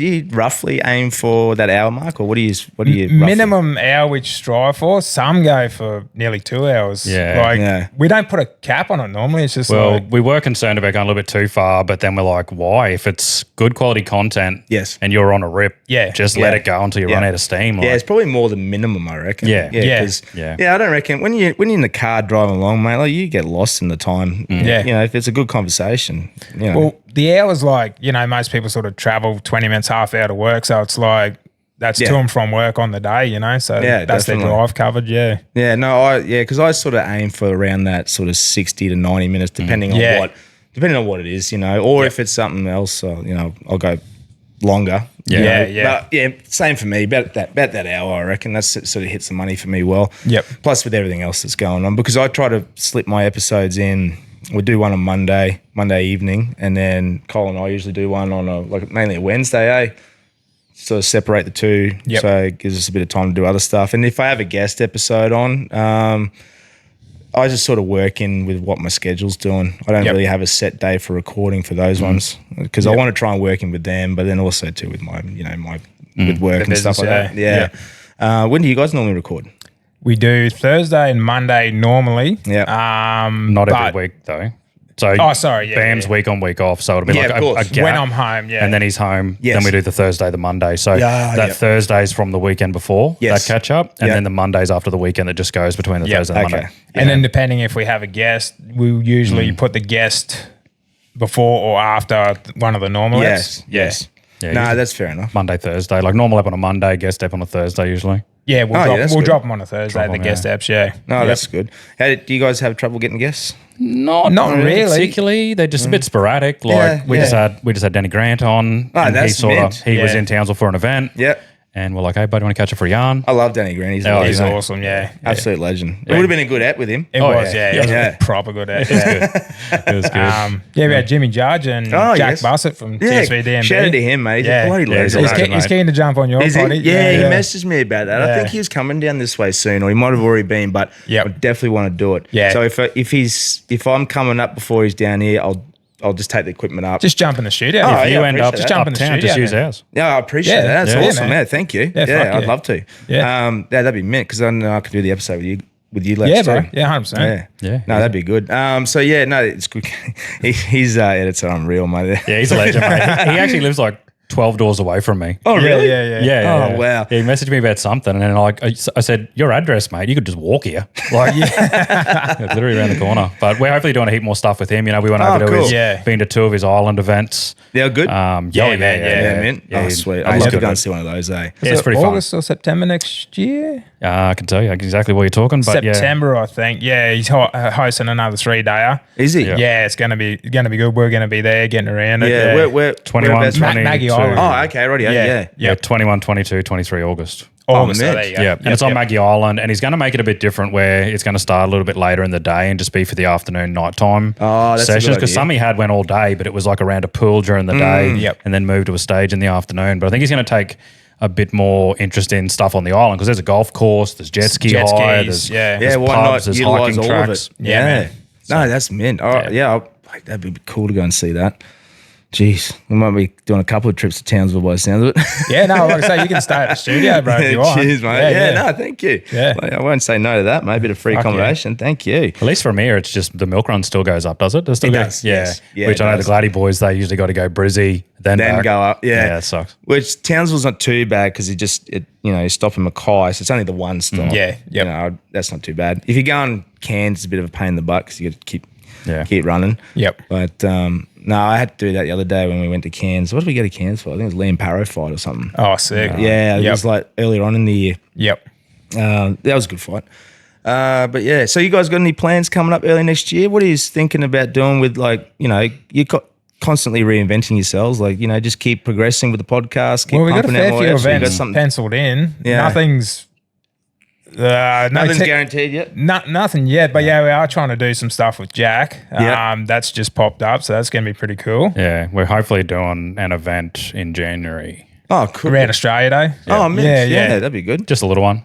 you roughly aim for that hour mark, or what do you roughly? Minimum hour which strive for? Some go for nearly 2 hours. Yeah. We don't put a cap on it normally. It's just we were concerned about going a little bit too far, but then we're like, why? If it's good quality content, Yes, and you're on a rip, just let it go until you run out of steam. It's probably more the minimum, I reckon. Yeah. I don't reckon when you're in the car driving along, mate, like you get lost in the time. If it's a good conversation. Well, the hour's like, most people sort of travel 20 minutes, half hour to work, so it's like that's to and from work on the day, so that's definitely. their drive covered, because I sort of aim for around that sort of 60 to 90 minutes, depending on what it is, or if it's something else, I'll go longer. But same for me, about that hour, I reckon. That sort of hits the money for me well. Yep. Plus with everything else that's going on, because I try to slip my episodes in. We do one on Monday evening, and then Cole and I usually do one on mainly a Wednesday, sort of separate the two, so it gives us a bit of time to do other stuff. And if I have a guest episode on, I just sort of work in with what my schedule's doing. I don't really have a set day for recording for those ones, because I want to try and work in with them, but then also too with my, with work and stuff like that. Yeah. When do you guys normally record? We do Thursday and Monday normally. Yeah. Not every week though. So Bam's week on, week off. So it'll be like a gap. When I'm home, and then he's home. Then we do the Thursday, the Monday. So that Thursday's from the weekend before that catch up, and then the Monday's after the weekend that just goes between the Thursday and Monday. And then depending if we have a guest, we usually put the guest before or after one of the normal eps. Yes. No, that's fair enough. Monday, Thursday, like normal ep on a Monday, guest ep on a Thursday usually. Yeah, we'll drop them on a Thursday, the guest eps, No, that's good. Do you guys have trouble getting guests? Not really. Particularly. They're just a bit sporadic. Like we just had Danny Grant on. Oh, that's he was in Townsville for an event. Yep. And we're like, hey, buddy, want to catch up for a yarn? I love Danny Grant. He's awesome, absolute legend. It would have been a good ep with him. It was a proper good ep. It was good. We had Jimmy Judge and Jack Bussett from TSV DMB. Shout out to him, mate. He's a bloody legend. He's keen to jump on your party. He messaged me about that. I think he's coming down this way soon, or he might have already been, but I definitely want to do it. Yeah. So if I'm coming up before he's down here, I'll just take the equipment up. Just jump in the studio. If you end up just jump in the studio, just use ours. Yeah, I appreciate that. That's awesome. Yeah, thank you. Yeah, I'd love to. Yeah. That'd be mint, because then I could do the episode with you later. Yeah, bro. Yeah, 100%. Yeah. No, that'd be good. It's good. His editor unreal, mate. Yeah, he's a legend, mate. He actually lives like 12 doors away from me. Oh, really? Yeah. Oh, wow. He messaged me about something, and then I said, your address, mate, you could just walk here. Like, literally around the corner. But we're hopefully doing a heap more stuff with him. We went over to his, been to 2 of his island events. Yeah, good. Man. Oh, sweet. I'd love to go and see one of those, Yeah, it's pretty August or September next year? I can tell you exactly what you're talking, but September, I think. Yeah, he's hosting another 3-dayer. Is he? Yeah, it's gonna be good. We're gonna be there, getting around it. Yeah, we're 21, 22. Maggie Island. Oh, okay, right. Yeah. 21, 22, 23 August. August, so there you go. Yeah, and it's on Maggie Island, and he's going to make it a bit different where it's going to start a little bit later in the day and just be for the afternoon, nighttime sessions. Because some he had went all day, but it was like around a pool during the day and then moved to a stage in the afternoon. But I think he's going to take a bit more interest in stuff on the island, because there's a golf course, there's jet ski hire, there's pubs, there's hiking tracks. Yeah, man. No, that's mint. That'd be cool to go and see that. Jeez, we might be doing a couple of trips to Townsville by the sounds of it. Yeah, no, like I say, you can stay at the studio, bro, if you want. Cheers, mate. No, thank you. Yeah. I won't say no to that, mate. A bit of free accommodation. Thank you. At least from here, it's just the milk run still goes up, does it? It does, Yeah. yes. Yeah, Which I know the Gladdy boys, they usually got to go Brizzy, then back. Go up. Yeah, it sucks. Which Townsville's not too bad, because you stop in Mackay, so it's only the one stop. That's not too bad. If you go on Cairns, it's a bit of a pain in the butt, because you got to keep running. Yep. But no, I had to do that the other day when we went to Cairns. What did we go to Cairns for? I think it was Liam Parrow fight or something. Oh, sick. It was like earlier on in the year. Yep. That was a good fight. But yeah, so you guys got any plans coming up early next year? What are you thinking about doing with, like, you're constantly reinventing yourselves, like, just keep progressing with the podcast. Well, we got a fair few events penciled in. Yeah. Nothing's guaranteed yet? Nothing yet, but yeah, we are trying to do some stuff with Jack. That's just popped up, so that's going to be pretty cool. Yeah, we're hopefully doing an event in January. Oh, cool. Around Australia Day. Yeah. Oh, man. Yeah, that'd be good. Just a little one.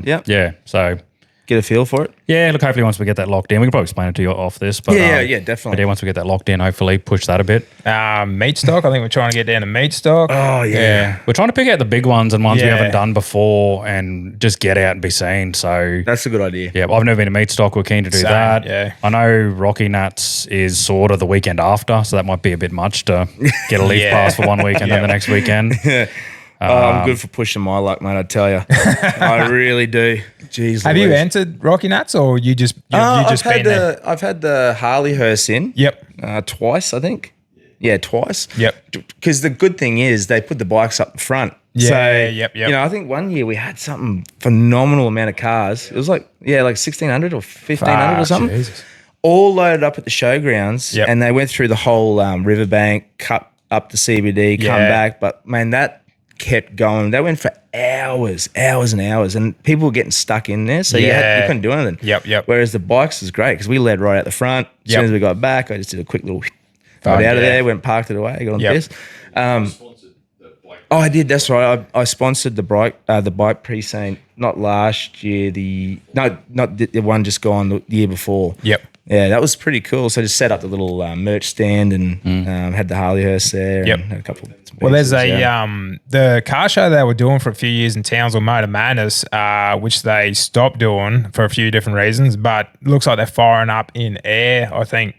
Yeah, so... Get a feel for it. Yeah, look, hopefully once we get that locked in, we can probably explain it to you off this. But, yeah, definitely. But yeah, once we get that locked in, hopefully push that a bit. Meat stock, I think we're trying to get down to meat stock. Oh, yeah. We're trying to pick out the big ones and ones we haven't done before and just get out and be seen. So that's a good idea. Yeah, I've never been to meat stock. We're keen to do that. Yeah. I know Rocky Nuts is sort of the weekend after, so that might be a bit much to get a leaf pass for one week and then the next weekend. I'm good for pushing my luck, mate, I tell you. I really do. Jeez, have you entered Rocky Nuts or you just I've had the Harley hearse in. Yep. Twice, I think. Yeah, twice. Yep. Because the good thing is they put the bikes up the front. Yeah, so, yep. You know, I think one year we had something phenomenal amount of cars. It was like 1,600 or 1,500 or something. Jesus. All loaded up at the showgrounds, and they went through the whole riverbank, cut up the CBD, come back. But man, that kept going. They went for hours and hours, and people were getting stuck in there, so you couldn't do anything. Yep. Whereas the bikes was great because we led right out the front. As soon as we got back, I just did a quick little got out of there, went parked it away, got on this. I did. That's right. I sponsored the bike pre-scene, not last year. Not the one just gone the year before. Yep. Yeah, that was pretty cool. So I just set up the little merch stand and had the Harley hearse there. Yep. And had a couple of well, there's the car show they were doing for a few years in Townsville, Motor Madness, which they stopped doing for a few different reasons, but looks like they're firing up in air, I think,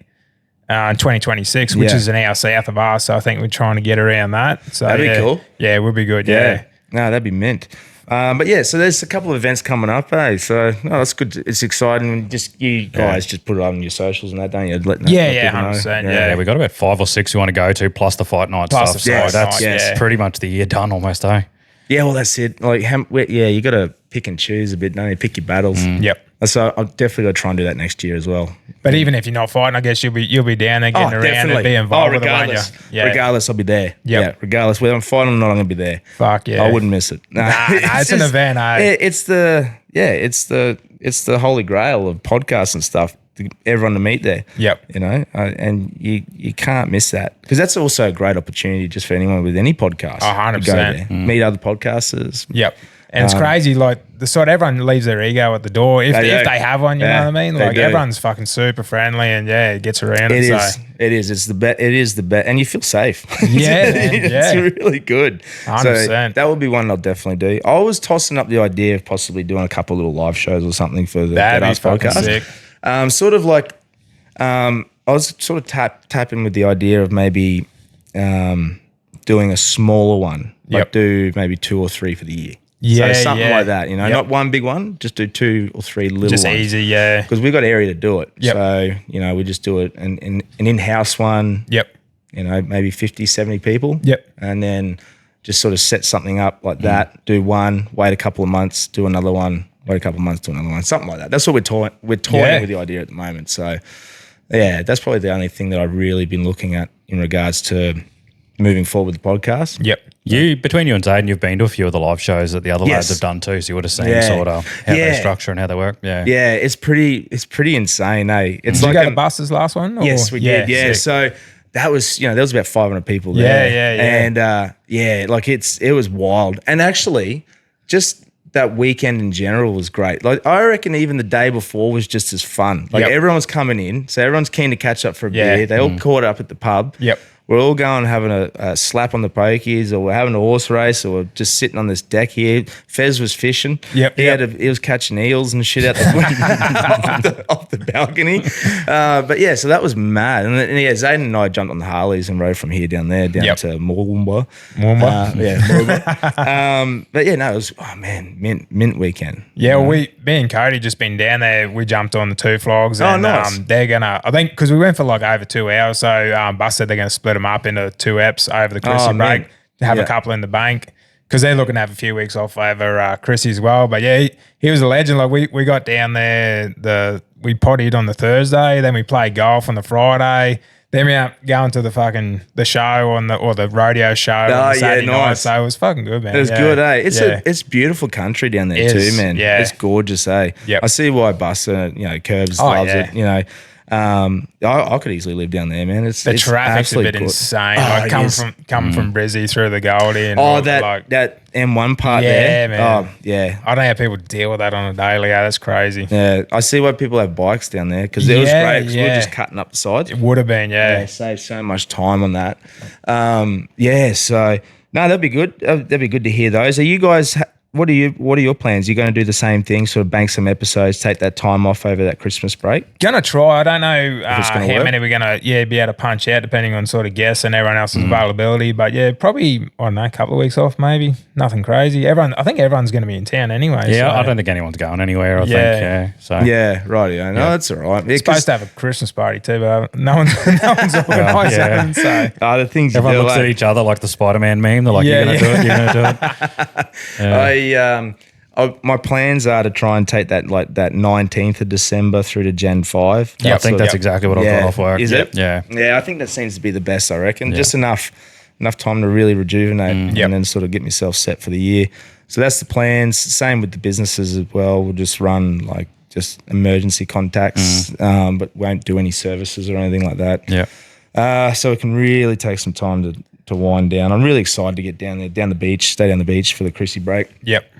in 2026, which is an hour south of us. So I think we're trying to get around that. So that'd be cool. Yeah, it would be good. Yeah. No, that'd be mint. But yeah, so there's a couple of events coming up, So that's good. It's exciting. Just you guys just put it on your socials and that, don't you? Let 100%. Yeah, we got about 5 or 6 we want to go to, plus the fight night stuff. So that's pretty much the year done almost, eh? Yeah, well, that's it. Like, you got to pick and choose a bit, don't you? Pick your battles. Yep. So I'm definitely going to try and do that next year as well. But even if you're not fighting, I guess you'll be down there getting around and be involved with it. Regardless, I'll be there. Yep. Yeah, regardless whether I'm fighting or not, I'm going to be there. Fuck yeah. I wouldn't miss it. Nah, it's an event, eh? It's the holy grail of podcasts and stuff. Everyone to meet there. Yep. You know, and you can't miss that because that's also a great opportunity just for anyone with any podcast. 100%. Meet other podcasters. Yep. And it's crazy, like everyone leaves their ego at the door if they have one. You know what I mean? Like everyone's fucking super friendly, and it gets around. It is. It's the best. It is the best, and you feel safe. It's really good. 100%. So that would be one I'll definitely do. I was tossing up the idea of possibly doing a couple little live shows or something for the Deadass podcast. Sick. I was sort of tapping with the idea of maybe doing a smaller one, like do maybe 2 or 3 for the year. Yeah, so something like that, you know, not one big one, just do 2 or 3 little ones. Just easy, yeah. Because we've got area to do it. Yep. So, you know, we just do it an in-house one. Yep. You know, maybe 50, 70 people. Yep. And then just sort of set something up like that, do one, wait a couple of months, do another one, wait a couple of months, do another one, something like that. That's what we're toying with the idea at the moment. So, yeah, that's probably the only thing that I've really been looking at in regards to moving forward with the podcast. Yep. Between you and Zayden, you've been to a few of the live shows that the other lads have done too, so you would have seen sort of how they structure and how they work. Yeah. Yeah, it's pretty insane, eh? It's Did you go to Buster's last one? Or? Yes, we did. Yeah. Sick. So that was, there was about 500 people there. Yeah. And like it was wild. And actually, just that weekend in general was great. Like I reckon even the day before was just as fun. Like everyone was coming in, so everyone's keen to catch up for a beer. They all caught up at the pub. Yep. We're all going having a slap on the pokies, or we're having a horse race, or we're just sitting on this deck here. Fez was fishing. Yep. He was catching eels and shit out the off the balcony. But yeah, so that was mad. And Zayden and I jumped on the Harleys and rode from here down there to Moomba. Moomba. But yeah, no, it was mint weekend. Yeah, well, me and Cody just been down there. We jumped on the 2 flogs. And, nice. They're gonna, I think, because we went for like over 2 hours. So Bus said they're gonna split them up into 2 eps over the Chrissy break. Have a couple in the bank because they're looking to have a few weeks off over Chrissy as well. But yeah, he was a legend. Like we got down there. We pottied on the Thursday, then we played golf on the Friday. Them out going to the show or the rodeo show on the Saturday night. So it was fucking good, man. It was good, eh? It's beautiful country down there too, man. Yeah. It's gorgeous, eh? Yep. I see why Buster, Curbs loves it. I could easily live down there, man. It's traffic's a bit insane. Like coming from Brizzy through the Goldie and that M1 part there. Man. Oh yeah. I don't know how people deal with that on a daily. That's crazy. Yeah, I see why people have bikes down there because it was great because we were just cutting up the sides. It would have been, Save so much time on that. So no, that'd be good. That'd be good to hear those. Are you guys? What are your plans? You're going to do the same thing, sort of bank some episodes, take that time off over that Christmas break? Gonna try. I don't know how many we're gonna be able to punch out depending on sort of guests and everyone else's availability. But probably I don't know, a couple of weeks off maybe. Nothing crazy. I think everyone's going to be in town anyway. Yeah, so. I don't think anyone's going anywhere. I think. So right. Yeah, no, that's all right. It's supposed to have a Christmas party too, but no one's organised that. So the things everyone looks at each other like the Spider-Man meme. They're like, "You're going to do it. You're going to do it." My plans are to try and take that 19th of December through to Jan 5. Yeah, I think that's exactly what I've got off work. Is it? Yeah. Yeah, I think that seems to be the best, I reckon. Yeah. Just enough time to really rejuvenate and then sort of get myself set for the year. So that's the plans. Same with the businesses as well. We'll just run just emergency contacts, but won't do any services or anything like that. Yeah. So we can really take some time to wind down. I'm really excited to get down there, stay down the beach for the Chrissy break. Yep.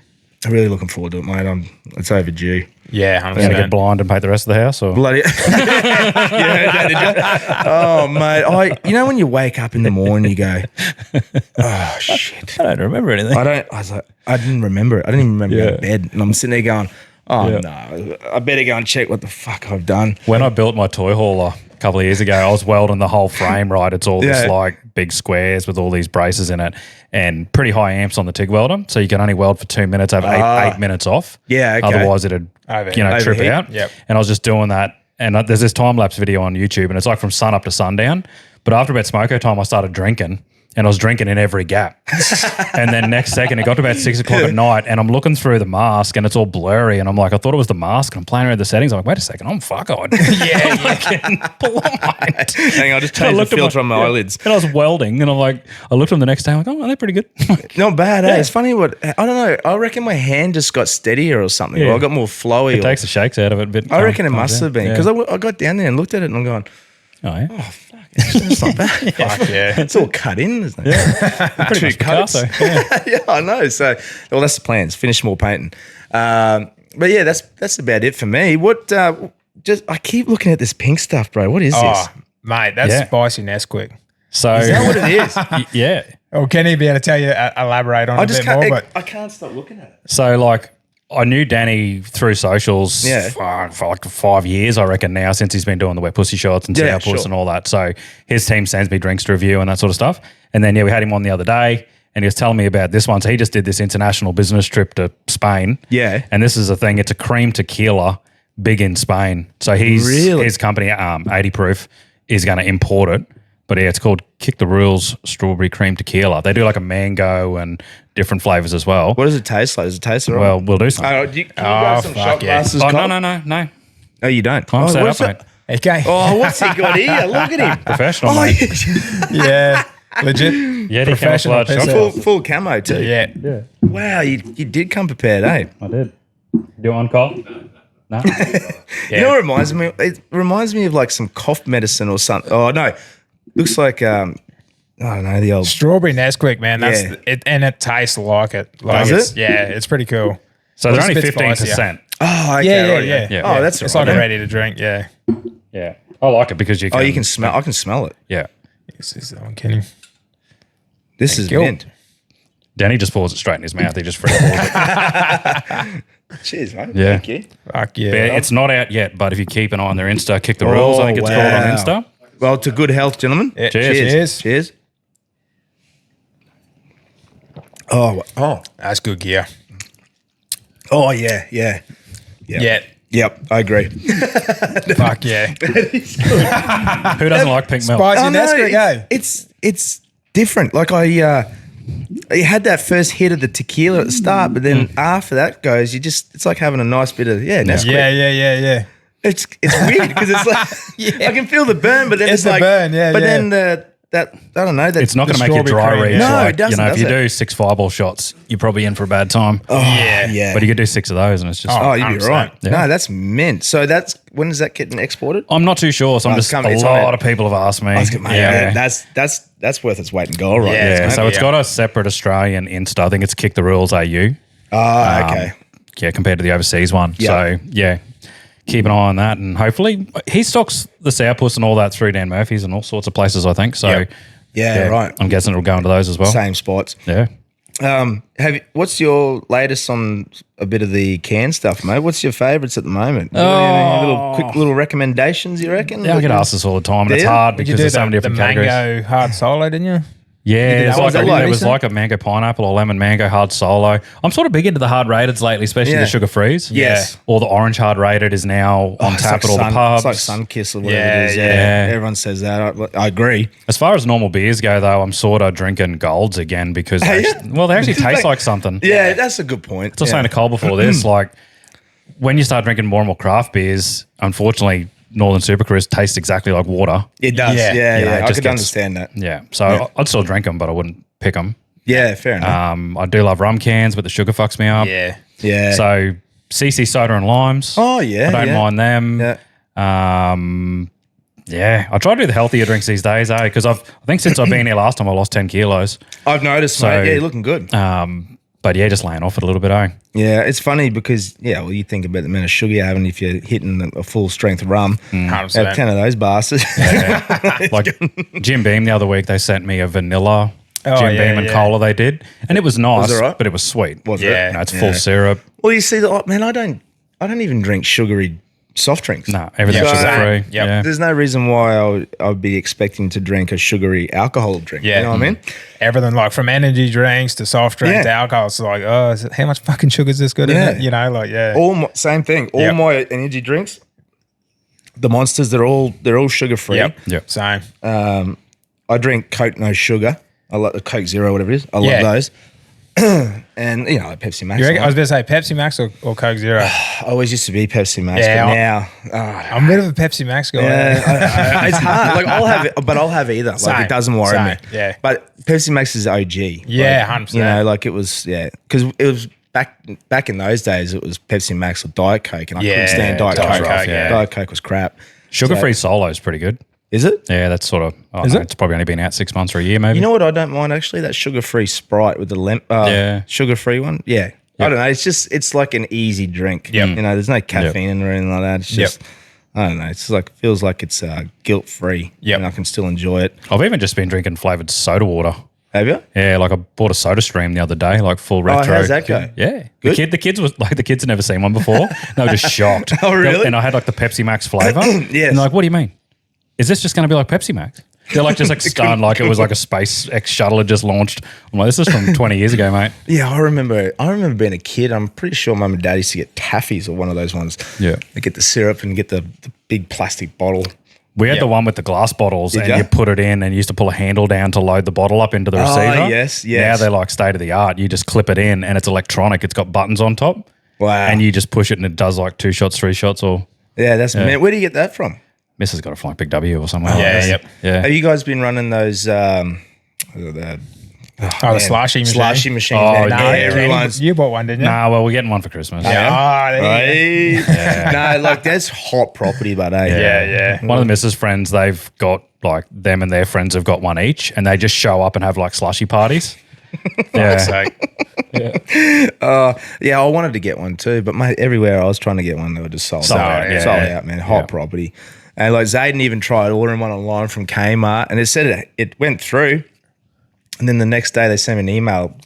I'm really looking forward to it, mate. It's overdue. Yeah, I'm going to get blind and paint the rest of the house, or bloody oh, mate. When you wake up in the morning, you go, oh shit. I don't remember anything. I didn't remember it. I didn't even remember going to bed, and I'm sitting there going, no, I better go and check what the fuck I've done. When I built my toy hauler a couple of years ago, I was welding the whole frame, right? It's all this big squares with all these braces in it and pretty high amps on the TIG welder. So you can only weld for 2 minutes, have 8 minutes off. Yeah, okay. Otherwise it'd trip out. Yep. And I was just doing that. And there's this time-lapse video on YouTube and it's like from sun up to sundown. But after about smoko time, I started drinking. And I was drinking in every gap. And then next second, it got to about 6 o'clock at night and I'm looking through the mask and it's all blurry. And I'm like, I thought it was the mask. And I'm playing around the settings. I'm like, wait a second, I'm fuck-eyed. Hang on, I just changed the filter on my eyelids. And I was welding and I looked at them the next day. I'm like, oh, they're pretty good. Not bad, eh? It's funny I don't know. I reckon my hand just got steadier or something. Or I got more flowy. It takes the shakes out of it a bit. I reckon it must have been. Because I got down there and looked at it and I'm going, oh, fuck. It's not bad. Fuck yeah. It's all cut in, isn't it? Yeah. Pretty much coats. Yeah, I know. So, that's the plans. Finish more painting. But yeah, that's about it for me. What? I keep looking at this pink stuff, bro. What is this? Mate, that's spicy Nesquik. So is that what it is? Yeah. Or can he be able to tell you, elaborate on it a bit more? But I can't stop looking at it. So I knew Danny through socials for 5 years, I reckon now, since he's been doing the wet pussy shots and sourpuss and all that. So his team sends me drinks to review and that sort of stuff. And then, we had him on the other day and he was telling me about this one. So he just did this international business trip to Spain. Yeah. And this is the thing. It's a cream tequila, big in Spain. So his company, 80 Proof, is going to import it. But it's called Kick the Rules Strawberry Cream Tequila. They do like a mango and different flavors as well. What does it taste like? Does it taste all right? Well, we'll do some. Can you grab some shot glasses? Oh, no. Oh, you don't? I'm set up, mate. Okay. Oh, what's he got here? Look at him. Professional, mate. Yeah. Legit. Yeah, professional. Full camo too. Yeah. Wow, you did come prepared, eh? I did. Do one, Cole? No? You know what it reminds me? It reminds me of like some cough medicine or something. Oh, no. Looks like, I don't know, the old... Strawberry Nesquik, man. That's it, and it tastes like it. Does it? Yeah, it's pretty cool. So they're only 15%. Oh, okay. Yeah. Oh, that's it's right. like ready to drink, yeah. Yeah. I like it because you can... Oh, you can smell... I can smell it. Yeah. This is that one, Kenny. This is mint. Danny just pours it straight in his mouth. He just free pours it. Cheers, mate. Yeah. Thank you. Fuck yeah. But it's not out yet, but if you keep an eye on their Insta, Kick the Rules, I think it's called on Insta. Well, to good health, gentlemen. Yeah. Cheers. Oh, that's good gear. Oh, yeah. Yep, I agree. Fuck yeah. Who doesn't like pink milk? Spicy Nesquik, it's different. Like you had that first hit of the tequila at the start, but then after that goes, it's like having a nice bit of Nesquik. Yeah. It's weird because it's like I can feel the burn, but then it's the like burn, yeah. But then that I don't know. It's not going to make you strawberry dry cream, reach. yeah. No, like, it doesn't, if does you it? do 6 fireball shots, you're probably in for a bad time. Oh yeah. But you could do 6 of those, and it's just. Oh, you'd be 100%. right. Yeah. No, that's mint. So when does that get exported? I'm not too sure. So it's a on lot it. of people have asked me. Yeah, that's worth its weight in gold, right? Yeah, there, So mate. it's got a separate Australian Insta. I think it's Kick the Rules AU. Oh, okay. Yeah, compared to the overseas one. Yeah. So yeah, keep an eye on that, and hopefully he stocks the sourpuss and all that through Dan Murphy's and all sorts of places. I think so. Yep. Yeah, right. I'm guessing it'll go into those as well. Same spots. Yeah. What's your latest on a bit of the canned stuff, mate? What's your favourites at the moment? Quick little recommendations, you reckon? Yeah, I get asked this all the time, and Do it's you? hard Did you because do there's so many the different categories. mango hard solo, didn't you? Yeah, that one? it was Recent? like a mango pineapple or lemon mango hard solo. I'm sort of big into the hard rated lately, especially Yeah. the sugar frees. Yes. Or the orange hard rated is now on It's tap like at all the pubs. It's like Sunkiss or whatever Yeah, it is. yeah. Everyone says that. I agree. As far as normal beers go, though, I'm sort of drinking golds again because Hey, they actually Just taste like something. Yeah, that's a good point. I was saying to Cole before this, like when you start drinking more and more craft beers, unfortunately, Northern Super Crisp tastes exactly like water. It does. Yeah. Yeah, You know, it I just could gets- understand that. Yeah. So I'd still drink them, but I wouldn't pick them. Yeah, fair enough. I do love rum cans, but the sugar fucks me up. Yeah. Yeah. So CC soda and limes. Oh, yeah, I don't yeah. mind them. Yeah. Yeah, I try to do the healthier drinks these days, because I think since I've been here last time, I lost 10 kilos. I've noticed, So- mate. Yeah, you're looking good. But yeah, just laying off it a little bit, Yeah, it's funny because, you think about the amount of sugar you're having if you're hitting a full strength rum. 100%. Have 10 of those bastards. Like Jim Beam the other week, they sent me a vanilla Oh, Jim yeah, Beam and yeah. cola they did. And it was nice, it right? but it was sweet. Was Yeah. it? You know, it's full syrup. Well, you see, man, I don't even drink sugary soft drinks. No, everything's Yeah. sugar free. Same. Yep. Yeah. There's no reason why I would be expecting to drink a sugary alcohol drink. Yeah. You know what I mean? Everything like from energy drinks to soft drinks to Yeah. alcohol. It's like, how much fucking sugar is this good in Yeah. it? You know, like, yeah. Same thing. All Yep. my energy drinks, the Monsters, they're all sugar free. Yep. Same. I drink Coke no sugar. I like the Coke Zero, whatever it is. I Yeah. love those. And Pepsi Max. You reckon, I was I going to say Pepsi Max or Coke Zero. always used to be Pepsi Max, Yeah, but I'll- I'm a bit of a Pepsi Max guy. it's hard. Like I'll have either. Like Same, it doesn't worry me. yeah. But Pepsi Max is OG. Yeah, Like, 100%. You know, like it was, because it was back in those days. It was Pepsi Max or Diet Coke, and I Yeah, couldn't stand Diet Diet Coke. Coke, yeah. Diet Coke was crap. Sugar free solo is pretty good. Is it? Yeah, that's sort of, Is it? it's probably only been out 6 months or a year maybe. You know what I don't mind actually? That sugar-free Sprite with the Yeah. sugar-free one. Yeah. I don't know. It's like an easy drink. Yep. You know, there's no caffeine in it or anything like that. It's just, I don't know. It's like, feels like it's guilt-free. Yep. And I can still enjoy it. I've even just been drinking flavoured soda water. Have you? Yeah, like I bought a Soda Stream the other day, like full retro. how's that go? Yeah. Good? The kids had never seen one before. They were just shocked. Oh, really? And I had like the Pepsi Max flavour. Yes. And they're like, what do you mean? Is this just going to be like Pepsi Max? They're like just like stunned, like it was like a SpaceX shuttle had just launched. I'm like, this is from 20 years ago, mate. Yeah, I remember being a kid. I'm pretty sure Mum and Dad used to get taffies or one of those ones. Yeah. They get the syrup and get the big plastic bottle. We had the one with the glass bottles, and ya? you put it in, and you used to pull a handle down to load the bottle up into the receiver. yes. Now they're like state of the art. You just clip it in, and it's electronic. It's got buttons on top. Wow. And you just push it, and it does like 2 shots, 3 shots, or Yeah, that's mint. Where do you get that from? Mrs. got a Flying Big W or somewhere. Yeah, like that. yep. Yeah. Have you guys been running those the the slushy machine. slushy machine? Oh, there? yeah. No, everyone's You bought one, didn't you? Nah, well, we're getting one for Christmas. Yeah. Oh, there you go. right. No, like that's hot property, but Yeah. One of the Mrs. friends, they've got like them and their friends have got one each, and they just show up and have like slushy parties. Yeah. So, Yeah, I wanted to get one too, but mate, everywhere I was trying to get one, they were just sold out. yeah. Sold out, man. Hot property. And like Zayden even tried ordering one online from Kmart, and it said it went through. And then the next day they sent me an email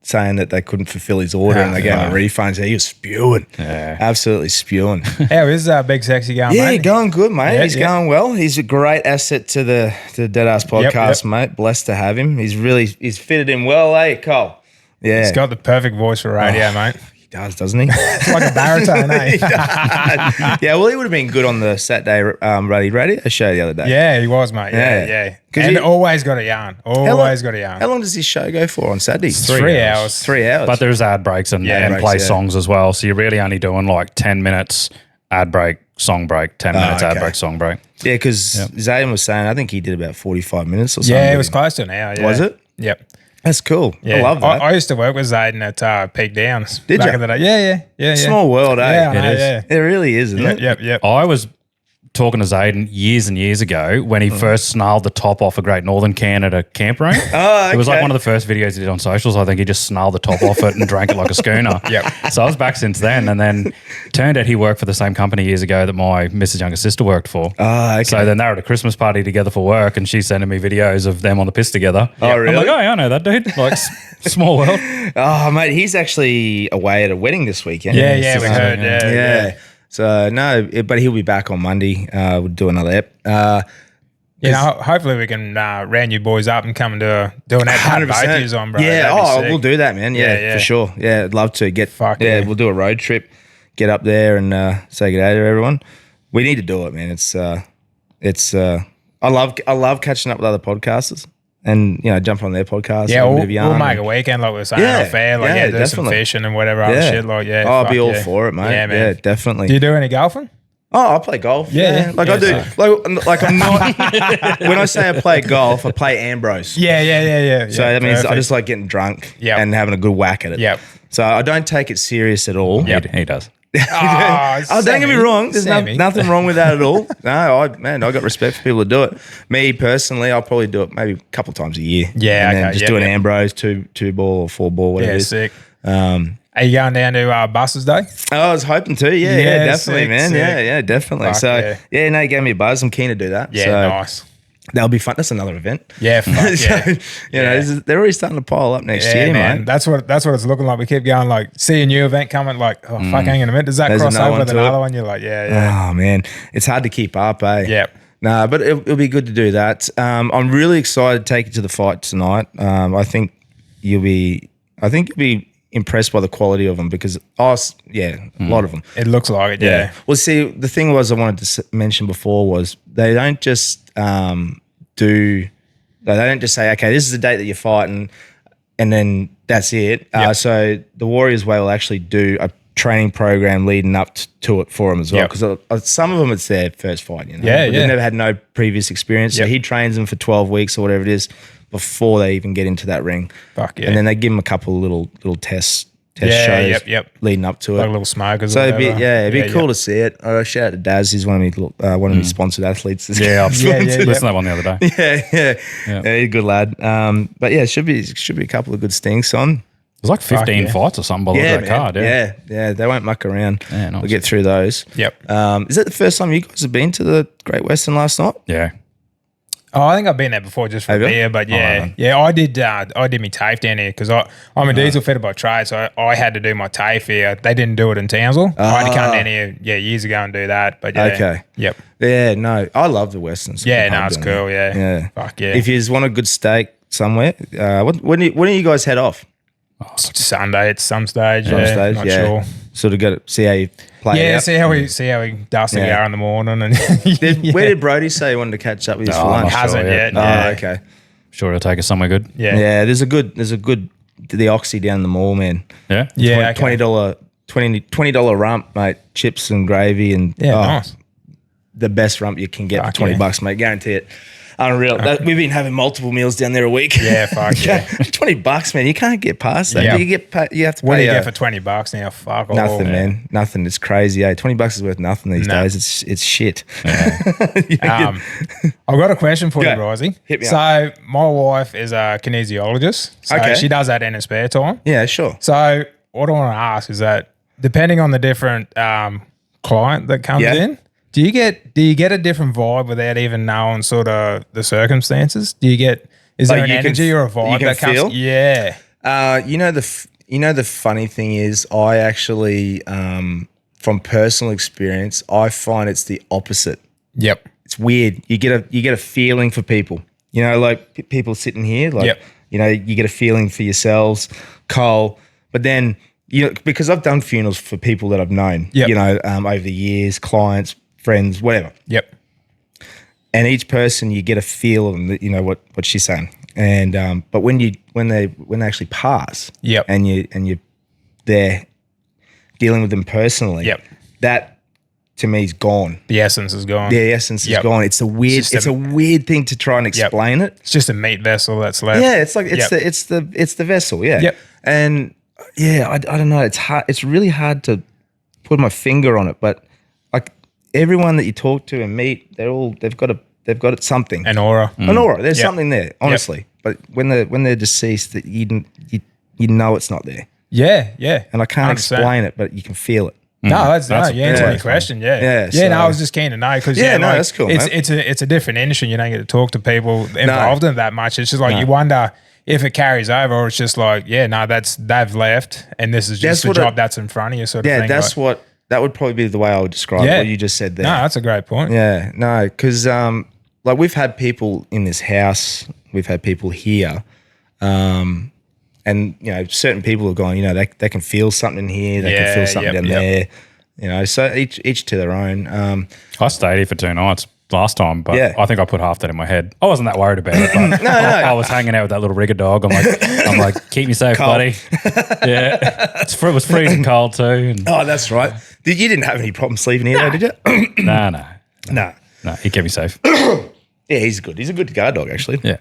saying that they couldn't fulfill his order and they gave him a refund. So he was spewing. Yeah. Absolutely spewing. how is Big Sexy going, Yeah, mate? going good, mate. Yeah, He's yeah. going well. He's a great asset to the Deadass podcast, yep. mate. Blessed to have him. He's fitted in well, eh, Cole? Yeah. He's got the perfect voice for radio, mate. He does, doesn't he? It's like a baritone, eh? Yeah, well, he would have been good on the Saturday radio show the other day. Yeah, he was, mate. Yeah. Yeah. 'Cause And he- always got a yarn. Always got a yarn. How long does his show go for on Saturdays? 3 hours. 3 hours. But there's ad breaks and ad breaks, play yeah. songs as well. So you're really only doing like 10 minutes ad break, song break, 10 minutes ad break, song break. Yeah, because Zayden was saying, I think he did about 45 minutes or something. Yeah, it was close to an hour. Yeah. Was it? Yep. That's cool. Yeah. I love that. I used to work with Zayden at Peak Downs. Did back you? in the day. Yeah. Small world, eh? Yeah, I know, is. yeah. It really is, isn't it? Yep. I was talking to Zayden years and years ago when he first snarled the top off a Great Northern can at a camp room. Oh, It was like okay. one of the first videos he did on socials. I think he just snarled the top off it and drank it like a schooner. Yep. So I was back since then. And then turned out he worked for the same company years ago that my Mrs. Younger sister worked for. Oh, okay. So then they were at a Christmas party together for work and she's sending me videos of them on the piss together. Oh, really? I'm like, oh, yeah, I know that dude. Like, small world. Oh, mate, he's actually away at a wedding this weekend. Yeah, we heard. Yeah. So, no, but he'll be back on Monday. We'll do another ep. Hopefully we can round you boys up and come and do an ad both of yous on, bro. Yeah, That'd be sick. we'll do that, man. Yeah, for sure. Yeah, I'd love to get. Fuck yeah. We'll do a road trip, get up there and say good day to everyone. We need to do it, man. I love catching up with other podcasters and jump on their podcast. Yeah, have a bit we'll of yarn make and- a weekend like we were saying Yeah, on fair, like yeah, do some definitely. fishing and whatever other shit. Like I'll be all yeah. for it, mate. Yeah, man. Yeah, definitely. Do you do any golfing? Oh, I play golf. Yeah. Like I do. Like I'm not. When I say I play golf, I play Ambrose. Yeah. So that means I Perfect. just like getting drunk Yep. and having a good whack at it. Yep. So I don't take it serious at all. He does. Oh, don't get me Sammy. wrong. There's Sammy. nothing wrong with that at all. No, I got respect for people that do it. Me personally, I'll probably do it maybe a couple times a year. Yeah, and then okay, just yeah, do an yeah. Ambrose, two ball or four ball, whatever Yeah, it is. sick. Um, Are you going down to Buses Day? I was hoping to. Yeah, Yeah, definitely, sick, man. sick. Yeah, definitely. Fuck So yeah. no, he gave me a buzz. I'm keen to do that. Yeah, so nice. That'll be fun. That's another event. Yeah, fuck yeah. They're already starting to pile up next Yeah, year, man. mate. That's what it's looking like. We keep going like, see a new event coming, like, oh fuck, hang on a minute. Does that There's cross another over one with to another it. one? You're like, yeah. Oh man, it's hard to keep up, eh? Yeah. Nah, but it'll be good to do that. I'm really excited to take you to the fight tonight. I think you'll be impressed by the quality of them because a lot of them. It looks like it, yeah. Well, see, the thing was I wanted to mention before was they don't just say, okay, this is the date that you're fighting, and then that's it. Yep. So the Warriors Way will actually do a training program leading up to it for them as well. Yep. Because some of them, it's their first fight. Yeah, But yeah. They've never had no previous experience. So Yep. he trains them for 12 weeks or whatever it is before they even get into that ring. Fuck yeah. And then they give them a couple of little test Yeah, shows yep. leading up to it. Like little smokers. So or it'd be whatever. it'd be cool to see it. Shout out to Daz. He's one of my sponsored athletes. Yeah, I've Yeah, listened yeah. to that one the other day. yeah, he's a good lad. But yeah, it should be a couple of good stinks on. There's like 15 yeah. fights or something by the look of that card. Yeah. They won't muck around. Yeah, nice. We'll get through those. Yep. Is that the first time you guys have been to the Great Western last night? Yeah. Oh, I think I've been there before just for Have you? beer, but yeah, Oh, I did my TAFE down here because I'm a diesel fitter by trade, so I had to do my TAFE here. They didn't do it in Townsville. I had to come down here years ago and do that. But yeah, Okay. yep, Yeah, no, I love the Westerns. yeah, The no, pub it's down cool. there. Yeah, fuck yeah. If you just want a good steak somewhere, when do you guys head off? Sunday at some stage, Some yeah, stage, not yeah. sure. Sort of got to see how you play. Yeah, out. see how we dusty we Yeah. are in the morning and Where did Brody say he wanted to catch up with us No, for I'm lunch? not hasn't sure yet. yet. Yeah. Oh, okay. Sure, it'll take us somewhere good. Yeah, There's a good the Oxy down the mall, man. Yeah. yeah, okay. $20 rump, mate. Chips and gravy and Nice. the best rump you can get Fuck for $20, yeah. mate. Guarantee it. Unreal. We've been having multiple meals down there a week. Yeah, fuck yeah. $20, man. You can't get past that. Yeah. You have to pay. What do you get for $20 now? Fuck all. Nothing, man. Nothing. It's crazy. $20 is worth nothing these No. days. It's shit. I've got a question for you, Go. Risey. Hit me So my wife is a kinesiologist. So Okay. she does that in her spare time. Yeah, sure. So what I want to ask is that depending on the different client that comes Yeah. in, do you get a different vibe without even knowing sort of the circumstances? Is there Like an you can energy or a you vibe can that comes? feel? Yeah. The funny thing is, I actually, from personal experience, I find it's the opposite. Yep. It's weird. You get a feeling for people. Like people sitting here, like Yep. you get a feeling for yourselves, Cole. But then because I've done funerals for people that I've known, Yep. over the years, clients, friends, whatever. Yep. And each person, you get a feel of them. What she's saying. And but when they actually pass, Yep. and you're there dealing with them personally, Yep. that to me is gone. The essence is gone. The essence is gone. It's a weird thing to try and explain it. It's just a meat vessel that's left. Yeah, it's like it's the vessel. Yeah. Yep. And yeah, I don't know. It's hard. It's really hard to put my finger on it. But like everyone that you talk to and meet, they've got something. An aura. An aura. There's something there, honestly. But when they're deceased, that you know it's not there. Yeah, yeah. And I can't 100%. explain it, but you can feel it. No, that's you answered the question. Yeah. So, no, I was just keen to know because that's cool. It's a different industry. You don't get to talk to people involved in it that much. It's just like you wonder if it carries over, or it's just like they've left, and this is just the job that's in front of you, sort of thing. Yeah, that would probably be the way I would describe what you just said there. No, that's a great point. Yeah, no, because like we've had people in this house, we've had people here. And certain people have gone. They can feel something here. They can feel something down there. So each to their own. I stayed here for 2 nights last time, but I think I put half that in my head. I wasn't that worried about it. But I was hanging out with that little rigger dog. I'm like, keep me safe, buddy. Yeah, it was freezing cold too. And oh, that's right. You didn't have any problem sleeping here, though, did you? No. He kept me safe. Yeah, he's good. He's a good guard dog, actually. Yeah.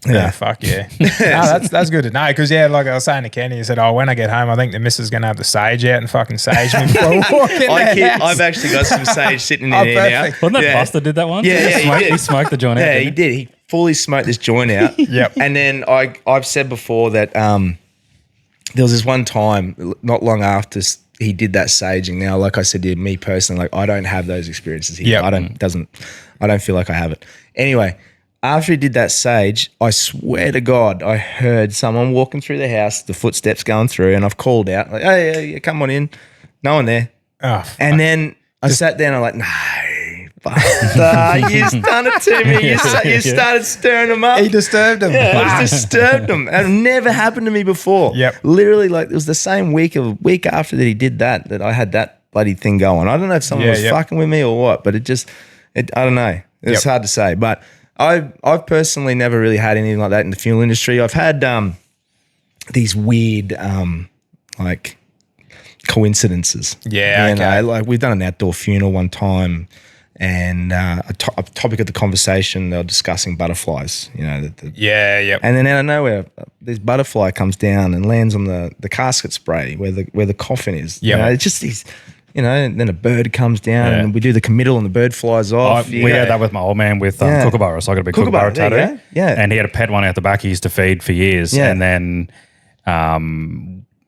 Yeah, fuck yeah. No, that's good to know because like I was saying to Kenny, he said, when I get home, I think the missus is gonna have the sage out and fucking sage me before we walk in the house. I've actually got some sage sitting in there now. Wasn't that Buster did that once? Yeah, he smoked the joint out. Yeah, he did. He fully smoked this joint out. Yep. And then I've said before that there was this one time not long after he did that saging. Now, like I said to you, me personally, like I don't have those experiences here. Yep. I don't feel like I have it. Anyway. After he did that sage, I swear to God, I heard someone walking through the house, the footsteps going through, and I've called out, like, hey, come on in. No one there. Oh, and then I sat down and I'm like, no, Buster, you've done it to me. You started stirring them up. He disturbed him. Yeah, I disturbed him. It never happened to me before. Yep. Literally, like, it was the same week after that he did that I had that bloody thing going. I don't know if someone was fucking with me or what, but I don't know. It's hard to say. But I've personally never really had anything like that in the funeral industry. I've had these weird like coincidences. Yeah, okay. Like we've done an outdoor funeral one time, and a topic of the conversation they were discussing butterflies. Yeah. And then out of nowhere, this butterfly comes down and lands on the casket spray where the coffin is. Yeah, it's just these. And then a bird comes down and we do the committal and the bird flies off. We had that with my old man with kookaburra. So I got a big kookaburra tattoo. Yeah. And he had a pet one out the back he used to feed for years. Yeah. And then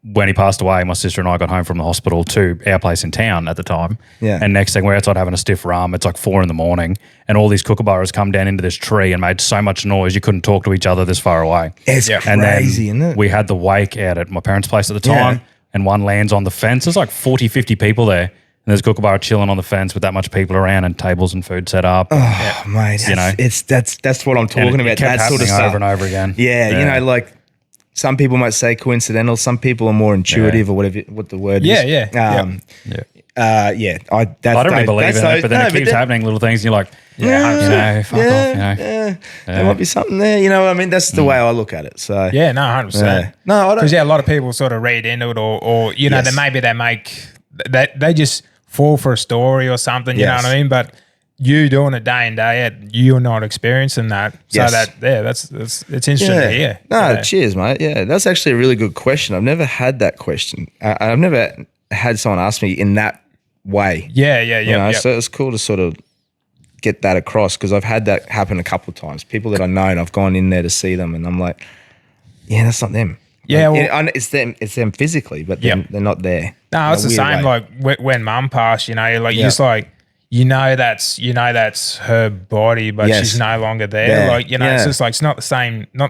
when he passed away, my sister and I got home from the hospital to our place in town at the time. Yeah. And next thing we're outside having a stiff rum. It's like 4 a.m. and all these kookaburras come down into this tree and made so much noise you couldn't talk to each other this far away. It's crazy, isn't it? We had the wake out at my parents' place at the time. Yeah. And one lands on the fence. There's like 40, 50 people there. And there's a kookaburra chilling on the fence with that much people around and tables and food set up. Oh, mate. That's what I'm talking about. That sort of stuff. Over and over again. Yeah. Like some people might say coincidental. Some people are more intuitive or whatever what the word is. Yeah. I don't really believe in it, but then it keeps happening, little things, and you're like, fuck off. There might be something there. You know what I mean? That's the way I look at it. So 100%. No, I don't. Because a lot of people sort of read into it, or then maybe they make that they just fall for a story or something. You know what I mean? But you doing it day in day out, you're not experiencing that. So it's interesting to hear. No, cheers, mate. Yeah, that's actually a really good question. I've never had that question. I've never had someone ask me in that way. Yeah. So it's cool to sort of get that across because I've had that happen a couple of times. People that I know and I've gone in there to see them and I'm like, yeah, that's not them. Yeah, well, it's them physically, but they're not there. No, it's the same. Way. Like when Mum passed, like you're just like, that's her body, but she's no longer there. Yeah. Like it's just like it's not the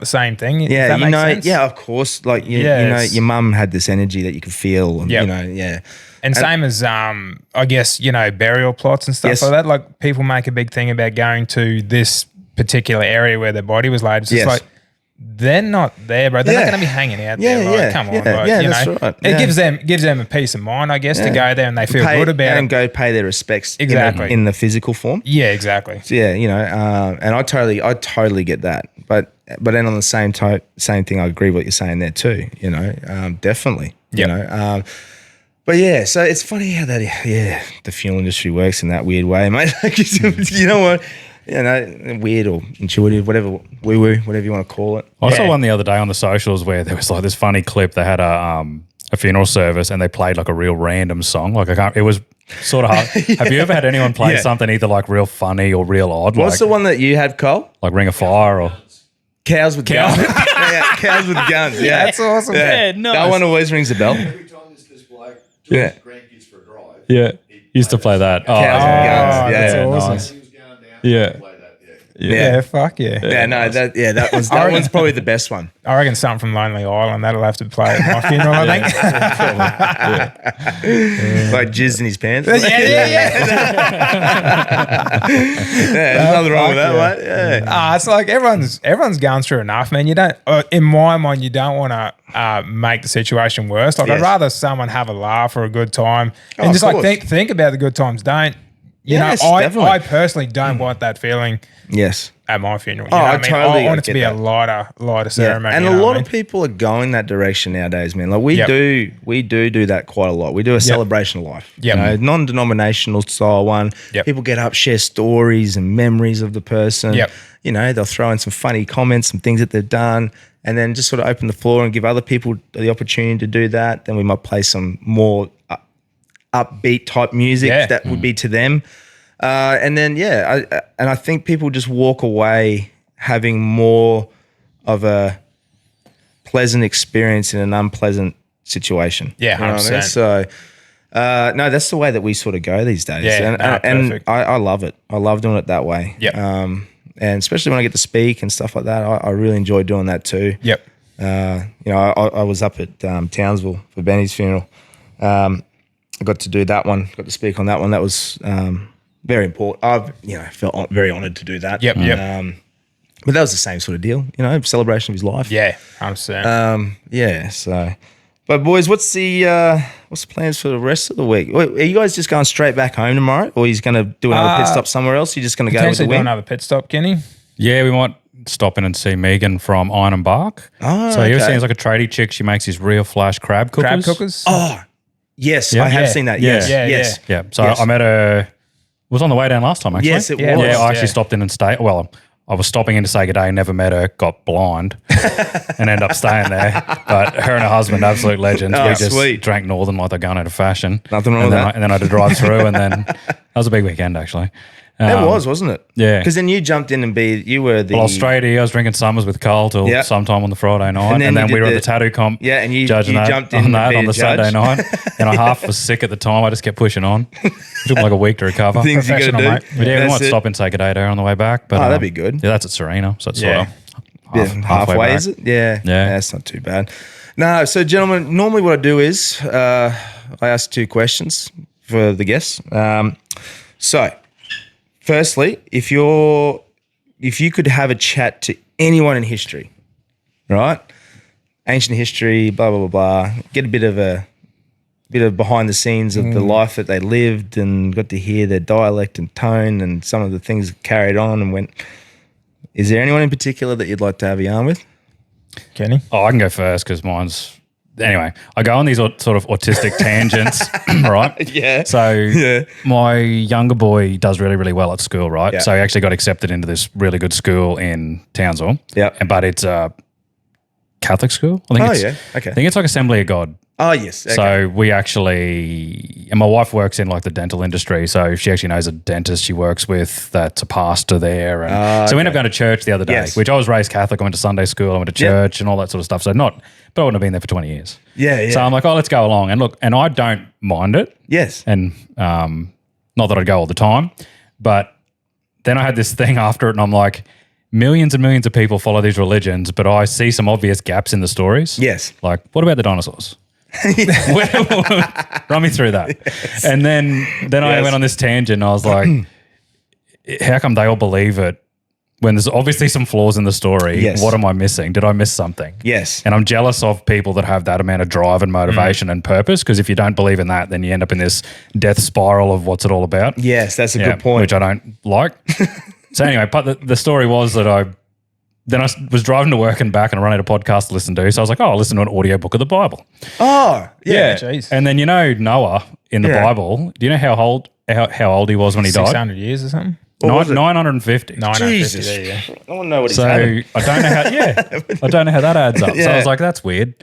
same thing. Yeah, that makes sense? Yeah, of course. Like your mum had this energy that you could feel. And, And same as I guess burial plots and stuff like that. Like people make a big thing about going to this particular area where their body was laid. It's just like they're not there, bro. They're not going to be hanging out there. Like, come on, that's right. It gives them a peace of mind, I guess, to go there and they feel good about it and go pay their respects in the physical form. Yeah, exactly. So, and I totally get that. But then on the same thing, I agree with what you're saying there too. Definitely. But yeah, so it's funny how that the funeral industry works in that weird way, mate. You know what? You know, weird or intuitive, whatever whatever you want to call it. I saw one the other day on the socials where there was like this funny clip. They had a funeral service and they played like a real random song. Like it was sort of hard. Have you ever had anyone play something either like real funny or real odd? What's the one that you had, Cole? Like Ring of Fire or Cows with Guns. Cows with Guns. Yeah, that's awesome. Yeah, nice. That one always rings a bell. Every time this bloke took his grandkids for a drive. Yeah, he used to play that. Cows with Guns. That's awesome. Nice. He was going down. Yeah. Play that. Yeah, fuck yeah. Yeah, no, that one's probably the best one. I reckon something from Lonely Island that'll have to play at my funeral. I think. Like jizz in his pants. yeah. There's nothing wrong with that, mate. Yeah. It's like everyone's going through enough, man. You don't, in my mind, you don't want to make the situation worse. Like I'd rather someone have a laugh or a good time, and just like think about the good times. Don't. You know, I personally don't want that feeling. Yes. At my funeral. I totally I want it to be a lighter ceremony. And a lot of people are going that direction nowadays, man. Like we do that quite a lot. We do a celebration of life. You know, non-denominational style one. People get up, share stories and memories of the person. You know, they'll throw in some funny comments, some things that they've done, and then just sort of open the floor and give other people the opportunity to do that. Then we might play some more upbeat type music that would be to them. And then, I think people just walk away having more of a pleasant experience in an unpleasant situation. Yeah, 100%. You know what I mean? So, no, that's the way that we sort of go these days. Yeah, and I love it. I love doing it that way. And especially when I get to speak and stuff like that, I really enjoy doing that too. You know, I was up at Townsville for Benny's funeral. I got to do that one, got to speak on that one. That was very important. I've felt very honoured to do that. But that was the same sort of deal, you know, celebration of his life. Yeah, 100%. So, but boys, what's the plans for the rest of the week? Are you guys just going straight back home tomorrow, or are you going to do another pit stop somewhere else? You're just going to go with the do wing? another pit stop, Kenny? Yeah, we might stop in and see Megan from Iron and Bark. He seems like a tradie chick. She makes these real flash crab cookers. Crab cookers? Oh, yes, I have seen that. Yes. So I met her. Was on the way down last time, actually. Yes, it was. Yeah, I actually stopped in and stayed. Well, I was stopping in to say good day, never met her, got blind, and ended up staying there. But her and her husband, absolute legends. We just drank Northern like they're going out of fashion. Nothing wrong with that. And then I had to drive through, and then that was a big weekend, actually. It was, wasn't it? Yeah. Because then you jumped in and you were the... Well, I was straight here. I was drinking Summers with Carl till sometime on the Friday night. And then we were at the tattoo comp. Yeah, and you jumped in on that on the Saturday night. And I half was sick at the time. I just kept pushing on. It took me like a week to recover. Things you got to do. Mate. But yeah, we might stop and say good day to her on the way back. But, that'd be good. Yeah, that's at Serena. So it's sort of halfway, is it? Yeah. That's not too bad. No, so gentlemen, normally what I do is I ask 2 questions for the guests. So... Firstly, if you could have a chat to anyone in history, right? Ancient history, blah blah blah blah. Get a bit of behind the scenes of the life that they lived, and got to hear their dialect and tone and some of the things that carried on and went. Is there anyone in particular that you'd like to have a yarn with? Kenny? Oh, I can go first because mine's. Anyway, I go on these sort of autistic tangents, right? Yeah. So my younger boy does really, really well at school, right? Yeah. So he actually got accepted into this really good school in Townsville. Yeah. But it's a Catholic school. I think it's like Assembly of God. Oh, yes. Okay. So we actually, and my wife works in like the dental industry, so she actually knows a dentist she works with that's a pastor there. And so we ended up going to church the other day, which I was raised Catholic. I went to Sunday school, I went to church and all that sort of stuff. So but I wouldn't have been there for 20 years. Yeah. So I'm like, let's go along. And look, and I don't mind it. Yes. And not that I'd go all the time, but then I had this thing after it and I'm like, millions and millions of people follow these religions, but I see some obvious gaps in the stories. Yes. Like, what about the dinosaurs? Run me through that. Yes. And then I went on this tangent and I was like, how come they all believe it when there's obviously some flaws in the story? Yes. What am I missing? Did I miss something? Yes. And I'm jealous of people that have that amount of drive and motivation and purpose, because if you don't believe in that, then you end up in this death spiral of what's it all about. Yes, that's a good point. Which I don't like. So anyway, but the story was that I then I was driving to work and back and I ran out of podcast to listen to. So I was like, I'll listen to an audiobook of the Bible. Oh, yeah. Jeez. And then, Noah in the Bible, do you know how old he was when he died? 600 years or something? 950. 950, Jesus. there you go. I want to know what he's So having. I don't know how, I don't know how that adds up. So I was like, that's weird.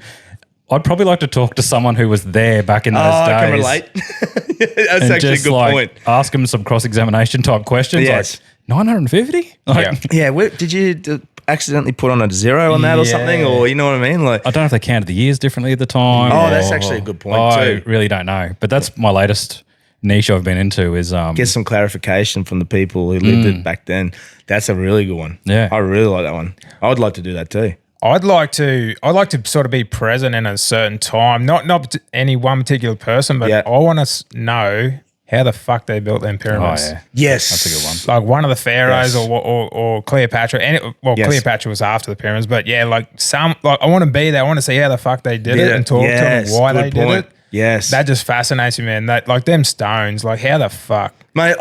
I'd probably like to talk to someone who was there back in those days. I can relate. That's and actually a just good point. ask him some cross-examination type questions. Yes. Like, 950? Like, Yeah, did you accidentally put on a zero on that or something? Or you know what I mean? Like, I don't know if they counted the years differently at the time. Oh, that's actually a good point I too. really don't know. But that's my latest niche I've been into is get some clarification from the people who lived it back then. That's a really good one. Yeah. I really like that one. I would like to do that too. I'd like to sort of be present in a certain time, not any one particular person, but I want to know how the fuck they built them pyramids. Oh, yeah. Yes. That's a good one. Like one of the pharaohs Yes. or Cleopatra, Yes. Cleopatra was after the pyramids, but yeah, I want to be there. I want to see how the fuck they did it and talk to them why good they point. did it. Yes. That just fascinates me, man. That like them stones, like how the fuck. Mate,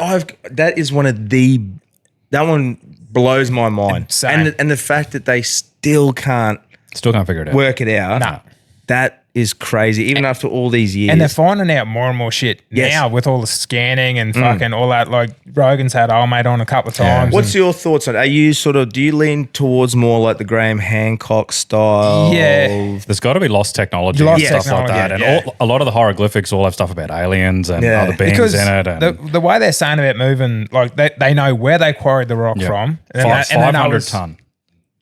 that is that one blows my mind. Same. And the fact that they still can't figure it out. work it out. Nah. That is crazy, even after all these years. And they're finding out more and more shit now with all the scanning and fucking all that. Like Rogan's had old mate on a couple of times. What's your thoughts on it? Are you do you lean towards more like the Graham Hancock style? Yeah. There's got to be lost technology Lost and stuff like technology, that. And a lot of the hieroglyphics all have stuff about aliens and Yeah. other beings because in it. And the way they're saying about moving, like they know where they quarried the rock from. And they know 500 it's, ton.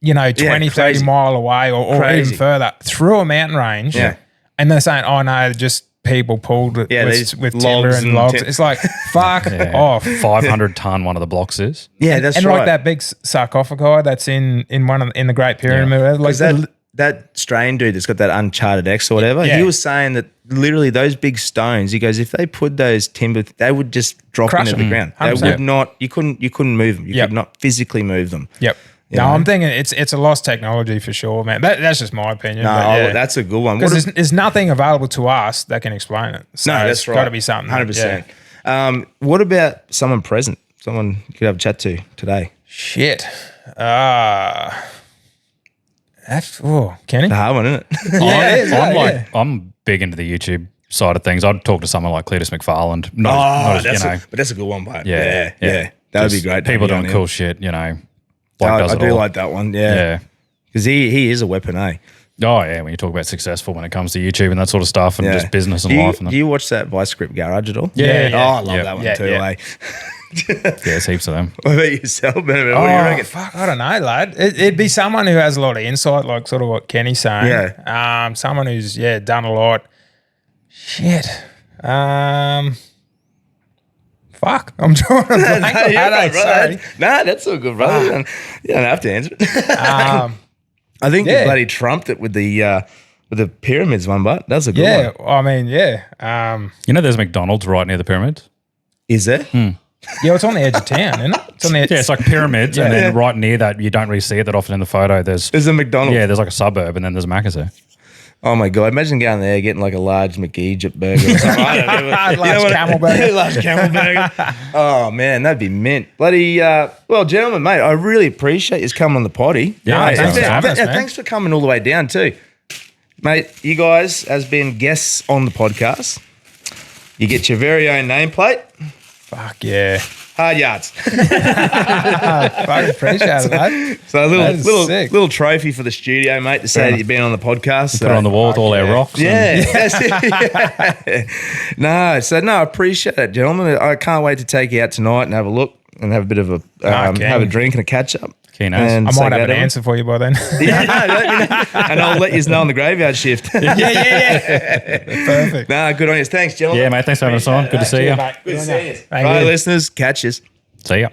20, 30 crazy. mile away or even Crazy. further through a mountain range. Yeah. And they're saying, oh no, just people pulled it Yeah, with logs timber and and logs. It's like, fuck off. 500 ton one of the blocks is. Yeah, that's and right. like that big sarcophagi that's in the Great Pyramid. Like that Australian dude that's got that Uncharted X or whatever, he was saying that literally those big stones, he goes, if they put those timber, they would just drop Crush into them. the ground. 100%. They would not, you couldn't move them. You could not physically move them. Yep. No, I'm thinking it's a lost technology for sure, man. That's just my opinion. No, that's a good one. Because there's nothing available to us that can explain it. So No, that's it's right. got to be something. 100%. What about someone present? Someone you could have a chat to today? Shit. Kenny? The hard one, isn't it? I'm big into the YouTube side of things. I'd talk to someone like Cletus McFarland. But that's a good one, mate. Yeah. That would be great. People doing cool shit, I do like that one. Yeah. Because he is a weapon, eh? Oh, yeah, when you talk about successful when it comes to YouTube and that sort of stuff and just business and life. Do you watch that Vice Script Garage at all? Yeah. Oh, I love that one too, eh? Yeah, there's heaps of them. What about yourself, Ben? What do you reckon? Fuck, I don't know, lad. It'd be someone who has a lot of insight, like sort of what Kenny's saying. Yeah. Someone who's done a lot. Shit. Fuck. I'm trying to blank. Sorry. Nah, that's all good, brother. You don't have to answer it. I think you bloody trumped it with the pyramids one, but that's a good one. I mean, there's McDonald's right near the pyramids. Is there? Yeah, it's on the edge of town, isn't it? It's on the edge. Yeah, it's like pyramids, and then right near that, you don't really see it that often in the photo. There's a McDonald's. Yeah, there's like a suburb, and then there's a Macca's there. Oh my God! Imagine going there, getting like a large McEgypt burger or something. Large camel burger. Large camel burger. Oh man, that'd be mint. Bloody well, gentlemen, mate, I really appreciate you coming on the potty. Yeah, thanks for coming all the way down too, mate. You guys, as being guests on the podcast, you get your very own nameplate. Fuck yeah. Hard yards. Fucking appreciate it, mate. So a little trophy for the studio, mate, to say that you've been on the podcast. Put it on the wall with all our rocks. Yeah, that's it. I appreciate it, gentlemen. I can't wait to take you out tonight and have a look and have a bit of a have a drink and a catch up. Keen I might have an answer for you by then. Yeah, no, let me know. And I'll let you know on the graveyard shift. Yeah. Perfect. Good on you. Thanks, gentlemen. Yeah, mate. Thanks for having us on. Good to see you. Good to see you. Right, listeners, catch us. See ya.